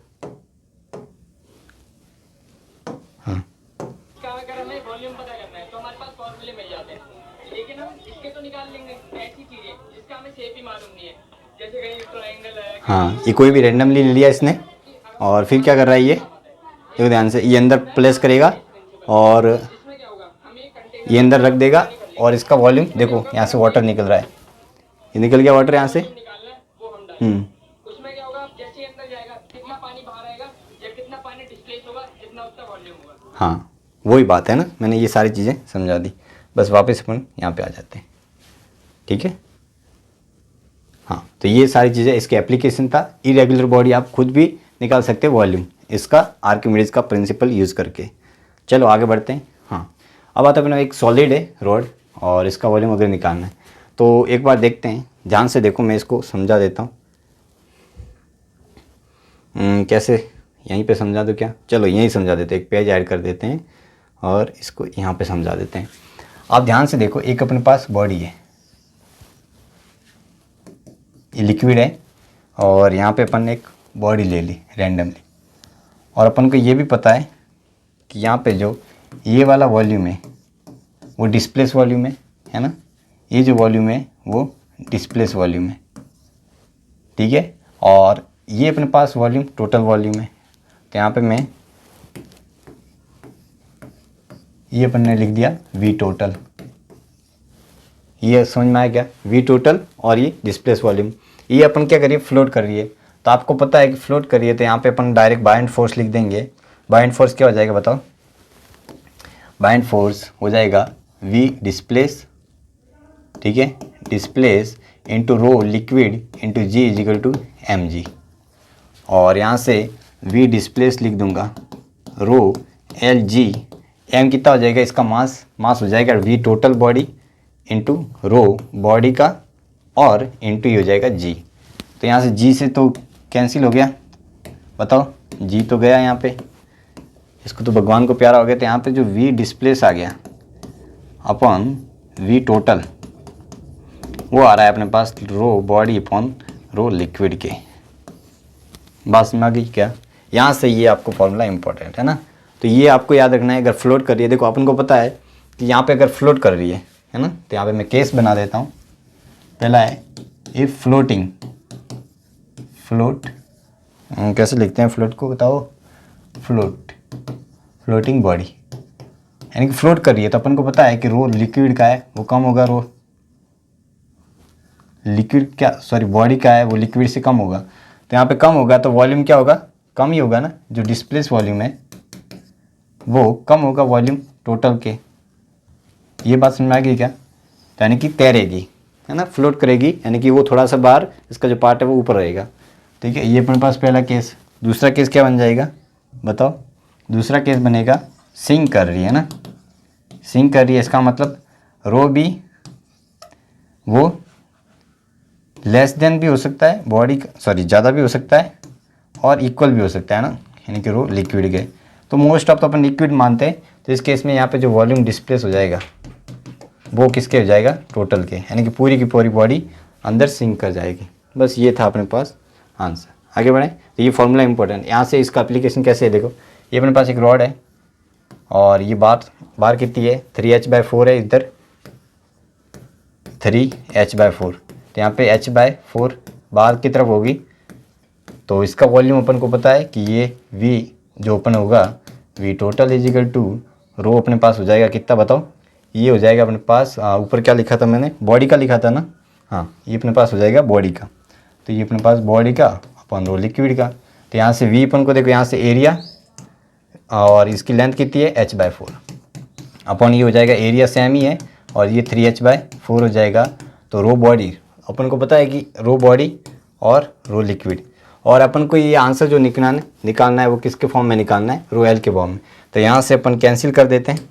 हाँ अगर हमें वॉल्यूम पता करना है तो हमारे पास फॉर्मूले मिल जाते हैं, लेकिन हम इसके तो निकाल लेंगे ऐसी चीजें जिसका हमें शेप ही मालूम नहीं है, जैसे कहीं ट्रायंगल है। हाँ, ये कोई भी रेंडमली ले लिया इसने, और फिर क्या कर रहा है ये, देखो ध्यान से, ये अंदर प्लेस करेगा और इसमें क्या होगा, हम ये कंटेनर ये अंदर रख देगा, और इसका वॉल्यूम देखो यहाँ से वाटर निकल रहा है, ये निकल गया वाटर यहाँ से। निकालना है वो हम डालेंगे। उसमें क्या होगा, जैसे ही अंदर जाएगा कितना पानी बाहर आएगा या कितना पानी डिस्प्लेस होगा, जितना उतना वॉल्यूम होगा। हाँ वही बात है ना, मैंने ये सारी चीज़ें समझा दी। बस वापस अपन यहाँ पे आ जाते हैं, ठीक है। हाँ, तो ये सारी चीज़ें इसके एप्लीकेशन था। इरेगुलर बॉडी आप खुद भी निकाल सकते हो वॉल्यूम, इसका आर्किमिडीज का प्रिंसिपल यूज़ करके। चलो आगे बढ़ते हैं। हाँ, अब आता है अपना एक सॉलिड है रॉड, और इसका वॉल्यूम अगर निकालना है तो एक बार देखते हैं, ध्यान से देखो, मैं इसको समझा देता हूँ। कैसे, यहीं पे समझा दो क्या, चलो यहीं समझा देते हैं, एक पेज ऐड कर देते हैं और इसको यहाँ पे समझा देते हैं। आप ध्यान से देखो, एक अपने पास बॉडी है, ये लिक्विड है, और यहाँ पे अपन ने एक बॉडी ले ली रैंडमली, और अपन को ये भी पता है कि यहाँ पे जो ये वाला वॉल्यूम है वो डिस्प्लेस वॉल्यूम है ना, ये जो वॉल्यूम है वो डिस्प्लेस वॉल्यूम है, ठीक है। और ये अपने पास वॉल्यूम टोटल वॉल्यूम है। तो यहाँ पे मैं ये अपन ने लिख दिया वी टोटल, ये समझ में आया क्या, वी टोटल, और ये डिस्प्लेस वॉल्यूम। ये अपन क्या करिए, फ्लोट कर रही है, तो आपको पता है कि फ्लोट करिए, तो यहाँ पे अपन डायरेक्ट बाइंड फोर्स लिख देंगे। बाइंड फोर्स क्या हो जाएगा बताओ, बाइंड फोर्स हो जाएगा वी डिस्प्लेस, ठीक है, displace into rho liquid into g is equal to M g. और यहाँ से वी डिस्प्लेस लिख दूंगा रो एल जी, एम कितना हो जाएगा, इसका मास हो जाएगा V total body into rho body का, और इंटू हो जाएगा जी। तो यहाँ से जी से तो कैंसिल हो गया, बताओ जी तो गया यहाँ पे, इसको तो भगवान को प्यारा हो गया। तो यहाँ पे जो वी डिस्प्लेस आ गया अपन वी टोटल, वो आ रहा है अपने पास रो बॉडी अपॉन रो लिक्विड के। बात समझ आ गई क्या, यहाँ से ये आपको फॉर्मूला इंपॉर्टेंट है ना। तो ये आपको याद रखना है, अगर फ्लोट कर रही है, देखो अपन को पता है कि यहाँ पे अगर फ्लोट कर रही है ना, तो यहाँ पे मैं केस बना देता हूँ। पहला है इफ फ्लोटिंग, फ्लोट कैसे लिखते हैं फ्लोट को बताओ, फ्लोटिंग बॉडी, यानी कि फ्लोट कर रही है, तो अपन को पता है कि रो लिक्विड का है वो कम होगा, रो लिक्विड क्या, सॉरी बॉडी का है वो लिक्विड से कम होगा। तो यहाँ पे कम होगा तो वॉल्यूम क्या होगा, कम ही होगा ना, जो डिस्प्लेस वॉल्यूम है वो कम होगा वॉल्यूम टोटल के। ये बात समझ में आ गई क्या, तो यानी कि तैरेगी है ना, फ्लोट करेगी, यानी कि वो थोड़ा सा बाहर, इसका जो पार्ट है वो ऊपर रहेगा, ठीक है। ये अपने पास पहला केस। दूसरा केस क्या बन जाएगा बताओ, दूसरा केस बनेगा सिंक कर रही है ना, सिंक कर रही है, इसका मतलब रो भी वो लेस देन भी हो सकता है बॉडी का, सॉरी ज़्यादा भी हो सकता है और इक्वल भी हो सकता है ना, यानी कि रो लिक्विड गए। तो मोस्ट ऑफ तो अपन लिक्विड मानते हैं, तो इस केस में यहाँ पे जो वॉल्यूम डिस्प्लेस हो जाएगा वो किसके हो जाएगा, टोटल के, यानी कि पूरी की पूरी बॉडी अंदर सिंक कर जाएगी। बस ये था अपने पास आंसर। आगे बढ़ें, तो ये फॉर्मूला इंपॉर्टेंट, यहाँ से इसका एप्लीकेशन कैसे है देखो। ये अपने पास एक रॉड है, और ये बार कितनी है, 3h/4 है, इधर 3h/4, तो यहाँ पे h/4 बार की तरफ होगी। तो इसका वॉल्यूम अपन को पता है कि ये v जो ओपन होगा, V total is equal to rho अपने पास हो जाएगा कितना बताओ, ये हो जाएगा अपने पास ऊपर क्या लिखा था मैंने, बॉडी का लिखा था ना, हाँ ये अपने पास हो जाएगा बॉडी का, तो ये अपने पास बॉडी का अपन रो लिक्विड का। तो यहाँ से V अपन को देखो, यहाँ से एरिया और इसकी लेंथ कितनी है h/4 अपन, ये हो जाएगा एरिया सेम ही है और ये 3h/4 हो जाएगा। तो रो बॉडी अपन को पता है कि रो बॉडी और रो लिक्विड, और अपन को ये आंसर जो निकालना है वो किसके फॉर्म में निकालना है, रो एल के फॉर्म में। तो यहाँ से अपन कैंसिल कर देते हैं,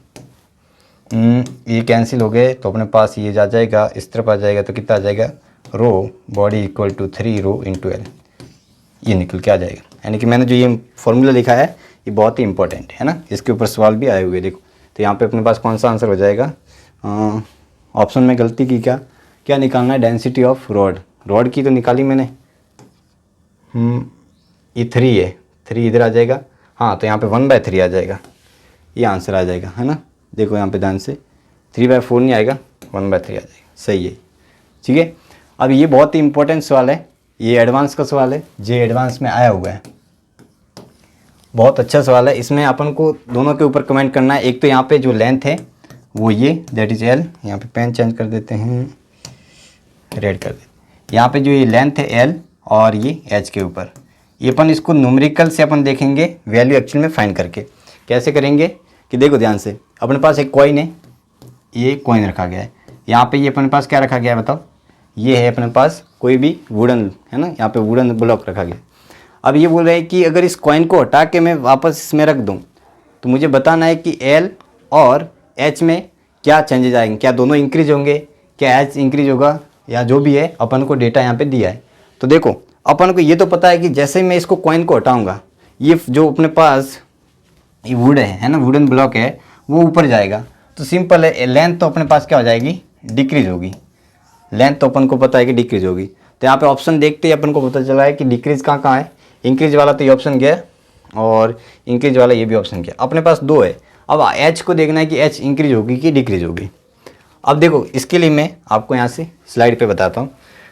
ये कैंसिल हो गए तो अपने पास ये जा जाएगा, इस तरफ आ जाएगा तो कितना आ जाएगा, rho body equal to 3 rho into L, ये निकल के आ जाएगा। यानी कि मैंने जो ये फॉर्मूला लिखा है ये बहुत ही इंपॉर्टेंट है ना, इसके ऊपर सवाल भी आए हुए देखो। तो यहाँ पे अपने पास कौन सा आंसर हो जाएगा, ऑप्शन में गलती की, क्या निकालना है, डेंसिटी ऑफ रॉड की तो निकाली मैंने, ये 3 है, 3 इधर आ जाएगा, हाँ तो यहाँ पे 1/3 आ जाएगा, ये आंसर आ जाएगा है ना। देखो यहाँ पे ध्यान से 3/4 नहीं आएगा, 1/3 आ जाएगा, सही है ठीक है। अब ये बहुत ही इंपॉर्टेंट सवाल है, ये एडवांस का सवाल है, जे एडवांस में आया हुआ है, बहुत अच्छा सवाल है। इसमें अपन को दोनों के ऊपर कमेंट करना है, एक तो यहाँ पे जो लेंथ है वो ये दैट इज एल, यहाँ पे पेन चेंज कर देते हैं, रेड कर देते, यहाँ पे जो ये लेंथ है एल और ये एच के ऊपर, ये अपन इसको न्यूमेरिकल से अपन देखेंगे वैल्यू एक्चुअल में फाइंड करके। कैसे करेंगे कि देखो ध्यान से, अपने पास एक कॉइन है, ये कॉइन रखा गया है, यहाँ पे ये अपने पास क्या रखा गया है बताओ, ये है अपने पास कोई भी वुडन है ना, यहाँ पे वुडन ब्लॉक रखा गया। अब ये बोल रहे हैं कि अगर इस कॉइन को हटा के मैं वापस इसमें रख दूँ तो मुझे बताना है कि एल और एच में क्या चेंजेज आएंगे, क्या दोनों इंक्रीज होंगे, क्या एच इंक्रीज होगा, या जो भी है अपन को डेटा यहाँ पे दिया है। तो देखो अपन को ये तो पता है कि जैसे ही मैं इसको कॉइन को हटाऊँगा, ये जो अपने पास ये वुड है ना, वुडन ब्लॉक है, वो ऊपर जाएगा। तो सिंपल है, लेंथ तो अपने पास क्या हो जाएगी, डिक्रीज होगी, लेंथ तो अपन को पता है कि डिक्रीज होगी। तो यहाँ पे ऑप्शन देखते ही अपन को पता चला है कि डिक्रीज कहाँ है, इंक्रीज वाला तो ये ऑप्शन गया और इंक्रीज वाला ये भी ऑप्शन गया, अपने पास 2 है। अब एच को देखना है कि एच इंक्रीज होगी कि डिक्रीज होगी। अब देखो इसके लिए मैं आपको यहाँ से स्लाइड पे बताता हूँ,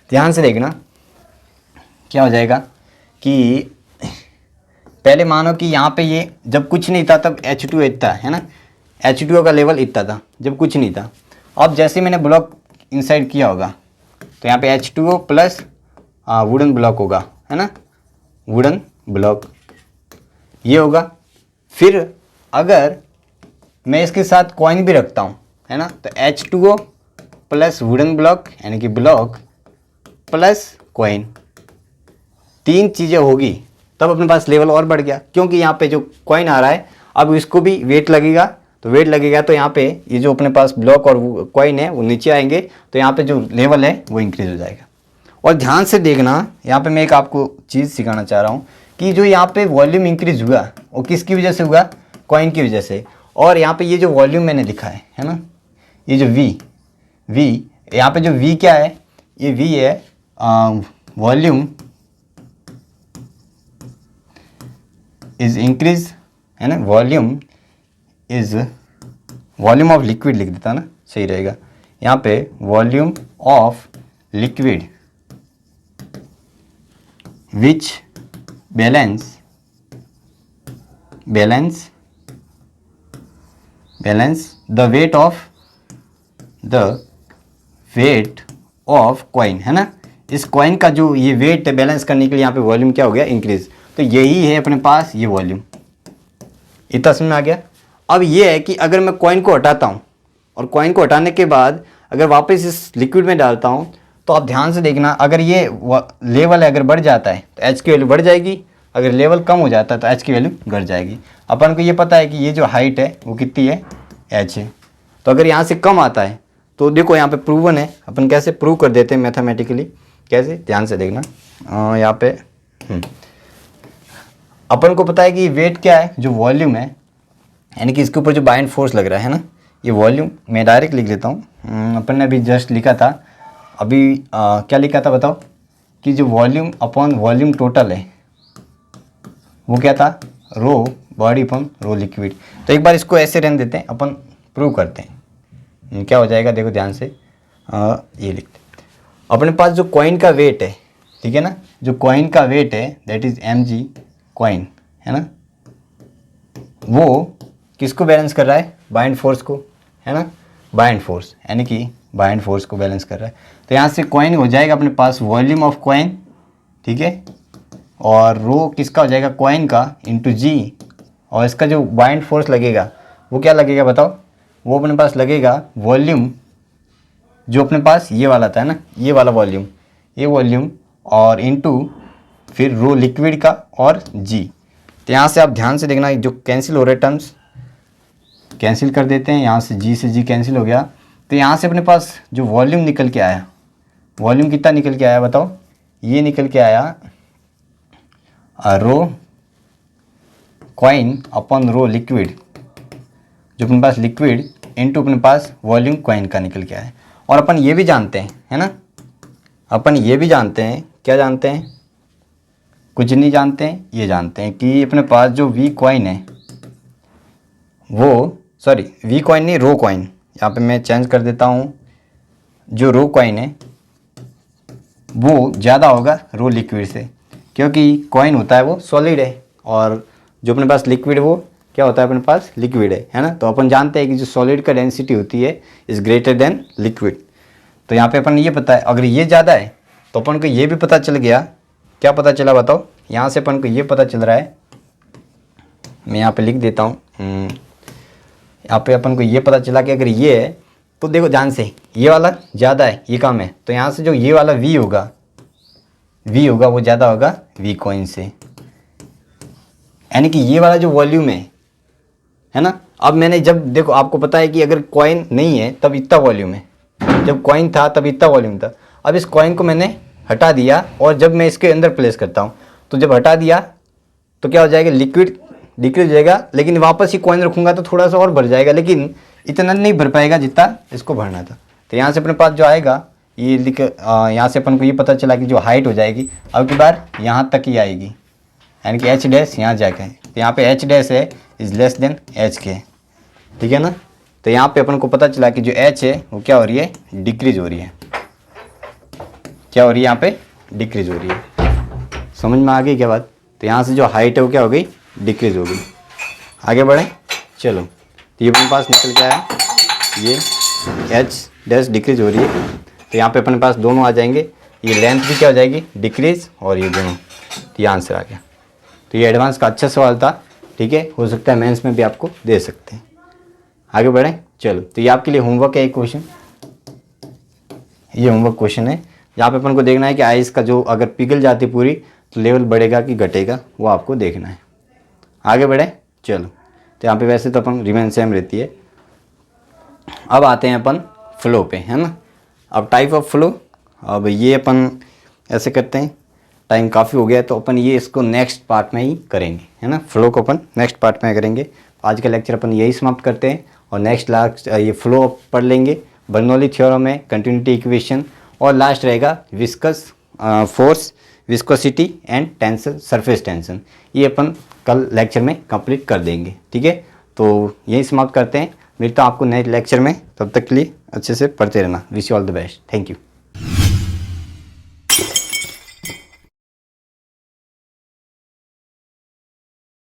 ध्यान से देखना क्या हो जाएगा कि पहले मानो कि यहाँ पे ये जब कुछ नहीं था तब H2 इतना है ना, H2O का लेवल इतना था जब कुछ नहीं था। अब जैसे मैंने ब्लॉक इंसाइड किया होगा तो यहाँ पे H2O प्लस वुडन ब्लॉक होगा है ना, वुडन ब्लॉक ये होगा। फिर अगर मैं इसके साथ कॉइन भी रखता हूँ है ना, तो H2O प्लस वुडन ब्लॉक यानी कि ब्लॉक प्लस कॉइन, 3 चीज़ें होगी, तब अपने पास लेवल और बढ़ गया, क्योंकि यहाँ पे जो कॉइन आ रहा है अब इसको भी वेट लगेगा, तो वेट लगेगा तो यहाँ पे ये जो अपने पास ब्लॉक और कॉइन है वो नीचे आएंगे, तो यहाँ पे जो लेवल है वो इंक्रीज हो जाएगा। और ध्यान से देखना, यहाँ पे मैं एक आपको चीज़ सिखाना चाह रहा हूँ कि जो यहाँ पे वॉल्यूम इंक्रीज हुआ वो किसकी वजह से हुआ, कॉइन की वजह से। और यहाँ पे ये जो वॉल्यूम मैंने लिखा है ना, ये जो V यहाँ पे जो V क्या है, ये V है वॉल्यूम इज इंक्रीज है ना, volume is volume of liquid लिख देता ना, सही रहेगा। यहाँ पे volume of liquid which balance the weight of coin है ना, इस कॉइन का जो ये वेट बैलेंस करने के लिए यहाँ पे वॉल्यूम क्या हो गया, इंक्रीज। तो यही है अपने पास ये वॉल्यूम, इतना समझ में आ गया। अब ये है कि अगर मैं कॉइन को हटाता हूँ और कॉइन को हटाने के बाद अगर वापस इस लिक्विड में डालता हूँ, तो आप ध्यान से देखना, अगर ये लेवल अगर बढ़ जाता है तो एच की वैल्यू बढ़ जाएगी, अगर लेवल कम हो जाता है तो एच की वैल्यू घट जाएगी। अपन को ये पता है कि ये जो हाइट है वो कितनी है, एच है। तो अगर यहाँ से कम आता है तो देखो यहाँ पे प्रूवन है, अपन कैसे प्रूव कर देते हैं मैथमेटिकली, कैसे, ध्यान से देखना। यहाँ पे अपन को पता है कि वेट क्या है, जो वॉल्यूम है, यानी कि इसके ऊपर जो बाइंड फोर्स लग रहा है ना, ये वॉल्यूम मैं डायरेक्ट लिख लेता हूँ। अपन ने अभी जस्ट लिखा था, अभी क्या लिखा था बताओ, कि जो वॉल्यूम अपॉन वॉल्यूम टोटल है वो क्या था, रो बॉडी अपॉन रो लिक्विड। तो एक बार इसको ऐसे रहने देते हैं, अपन प्रूव करते हैं क्या हो जाएगा। देखो ध्यान से ये लिखते हैं, अपने पास जो कॉइन का वेट है, ठीक है ना, जो कॉइन का वेट है दैट इज mg कॉइन है ना, वो किसको बैलेंस कर रहा है, बाइंड फोर्स को है ना, बाइंड फोर्स यानी कि बाइंड फोर्स को बैलेंस कर रहा है। तो यहाँ से कॉइन हो जाएगा अपने पास वॉल्यूम ऑफ कॉइन, ठीक है, और रो किसका हो जाएगा, कॉइन का इंटू जी, और इसका जो बाइंड फोर्स लगेगा वो क्या लगेगा बताओ, वो अपने पास लगेगा वॉल्यूम जो अपने पास ये वाला था ना, ये वाला वॉल्यूम, ये वॉल्यूम, और इनटू फिर रो लिक्विड का और जी। तो यहाँ से आप ध्यान से देखना जो कैंसिल हो रहे टर्म्स कैंसिल कर देते हैं, यहाँ से जी कैंसिल हो गया। तो यहाँ से अपने पास जो वॉल्यूम निकल के आया, वॉल्यूम कितना निकल के आया बताओ, ये निकल के आया रो कॉइन अपॉन रो लिक्विड, जो अपने पास लिक्विड इनटू अपने पास वॉल्यूम कॉइन का निकल के आया। और अपन ये भी जानते हैं, है ना, अपन ये भी जानते हैं, क्या जानते हैं, कुछ नहीं जानते हैं, ये जानते हैं कि अपने पास जो वी कॉइन है वो, सॉरी वी कॉइन नहीं, रो कॉइन, यहाँ पे मैं चेंज कर देता हूँ, जो रो कॉइन है वो ज़्यादा होगा रो लिक्विड से, क्योंकि कॉइन होता है वो सॉलिड है और जो अपने पास लिक्विड वो क्या होता है, अपने पास लिक्विड है ना। तो अपन जानते हैं कि जो सॉलिड का डेंसिटी होती है इज़ ग्रेटर देन लिक्विड। तो यहाँ पे अपन ये पता है, अगर ये ज़्यादा है तो अपन को ये भी पता चल गया, क्या पता चला बताओ, यहाँ से अपन को ये पता चल रहा है, मैं यहाँ पे लिख देता हूँ, यहाँ पे अपन को ये पता चला कि अगर ये है तो देखो ध्यान से, ये वाला ज़्यादा है, ये कम है, तो यहाँ से जो ये वाला वी होगा वो ज़्यादा होगा वी कॉइन से, यानी कि ये वाला जो वॉल्यूम है ना। अब मैंने जब देखो आपको पता है कि अगर कॉइन नहीं है तब इतना वॉल्यूम है, जब कॉइन था तब इतना वॉल्यूम था। अब इस कॉइन को मैंने हटा दिया और जब मैं इसके अंदर प्लेस करता हूँ तो जब हटा दिया तो क्या हो जाएगा, लिक्विड डिक्रीज हो जाएगा, लेकिन वापस ही कॉइन रखूँगा तो थोड़ा सा और भर जाएगा, लेकिन इतना नहीं भर पाएगा जितना इसको भरना था। तो यहाँ से अपने पास जो आएगा ये यहाँ से अपन को ये पता चला कि जो हाइट हो जाएगी अब की बार यहाँ तक ही आएगी, यानी कि एच डैश यहाँ जाके, तो यहाँ पे एच डैश है इज़ लेस देन एच के, ठीक है ना। तो यहाँ पे अपन को पता चला कि जो एच है वो क्या हो रही है, डिक्रीज हो रही है, क्या हो रही है यहाँ पे, डिक्रीज हो रही है। समझ में आ गई क्या बात। तो यहाँ से जो हाइट है वो क्या हो गई, डिक्रीज हो गई। आगे बढ़े चलो, तो ये अपने पास निकल के आया, ये एच डैश डिक्रीज हो रही है, तो यहाँ पे अपने पास दोनों आ जाएंगे, ये लेंथ भी क्या हो जाएगी, डिक्रीज, और ये दोनों, तो ये आंसर आ गया। तो ये एडवांस का अच्छा सवाल था, ठीक है, हो सकता है मेंस में भी आपको दे सकते हैं। आगे बढ़ें चलो, तो ये आपके लिए होमवर्क है एक क्वेश्चन, ये होमवर्क क्वेश्चन है, यहाँ पे अपन को देखना है कि आइस का जो अगर पिघल जाती पूरी तो लेवल बढ़ेगा कि घटेगा, वो आपको देखना है। आगे बढ़ें चलो, तो यहाँ पे वैसे तो अपन रिमेन सेम रहती है। अब आते हैं अपन फ्लो पे, है ना। अब टाइप ऑफ फ्लो, अब ये अपन ऐसे करते हैं, टाइम काफ़ी हो गया है तो अपन ये इसको नेक्स्ट पार्ट में ही करेंगे, है ना। फ्लो को अपन नेक्स्ट पार्ट में करेंगे। आज का लेक्चर अपन यही समाप्त करते हैं और नेक्स्ट लास्ट ये फ्लो पढ़ लेंगे, बर्नौली थ्योरम है, कंटिन्यूटी इक्वेशन, और लास्ट रहेगा viscous force, viscosity and tension, surface tension. ये अपन कल लेक्चर में कंप्लीट कर देंगे, ठीक है। तो यही समाप्त करते हैं, मिलता हूँ आपको नए लेक्चर में, तब तक के लिए अच्छे से पढ़ते रहना। Wish you all the best, thank you.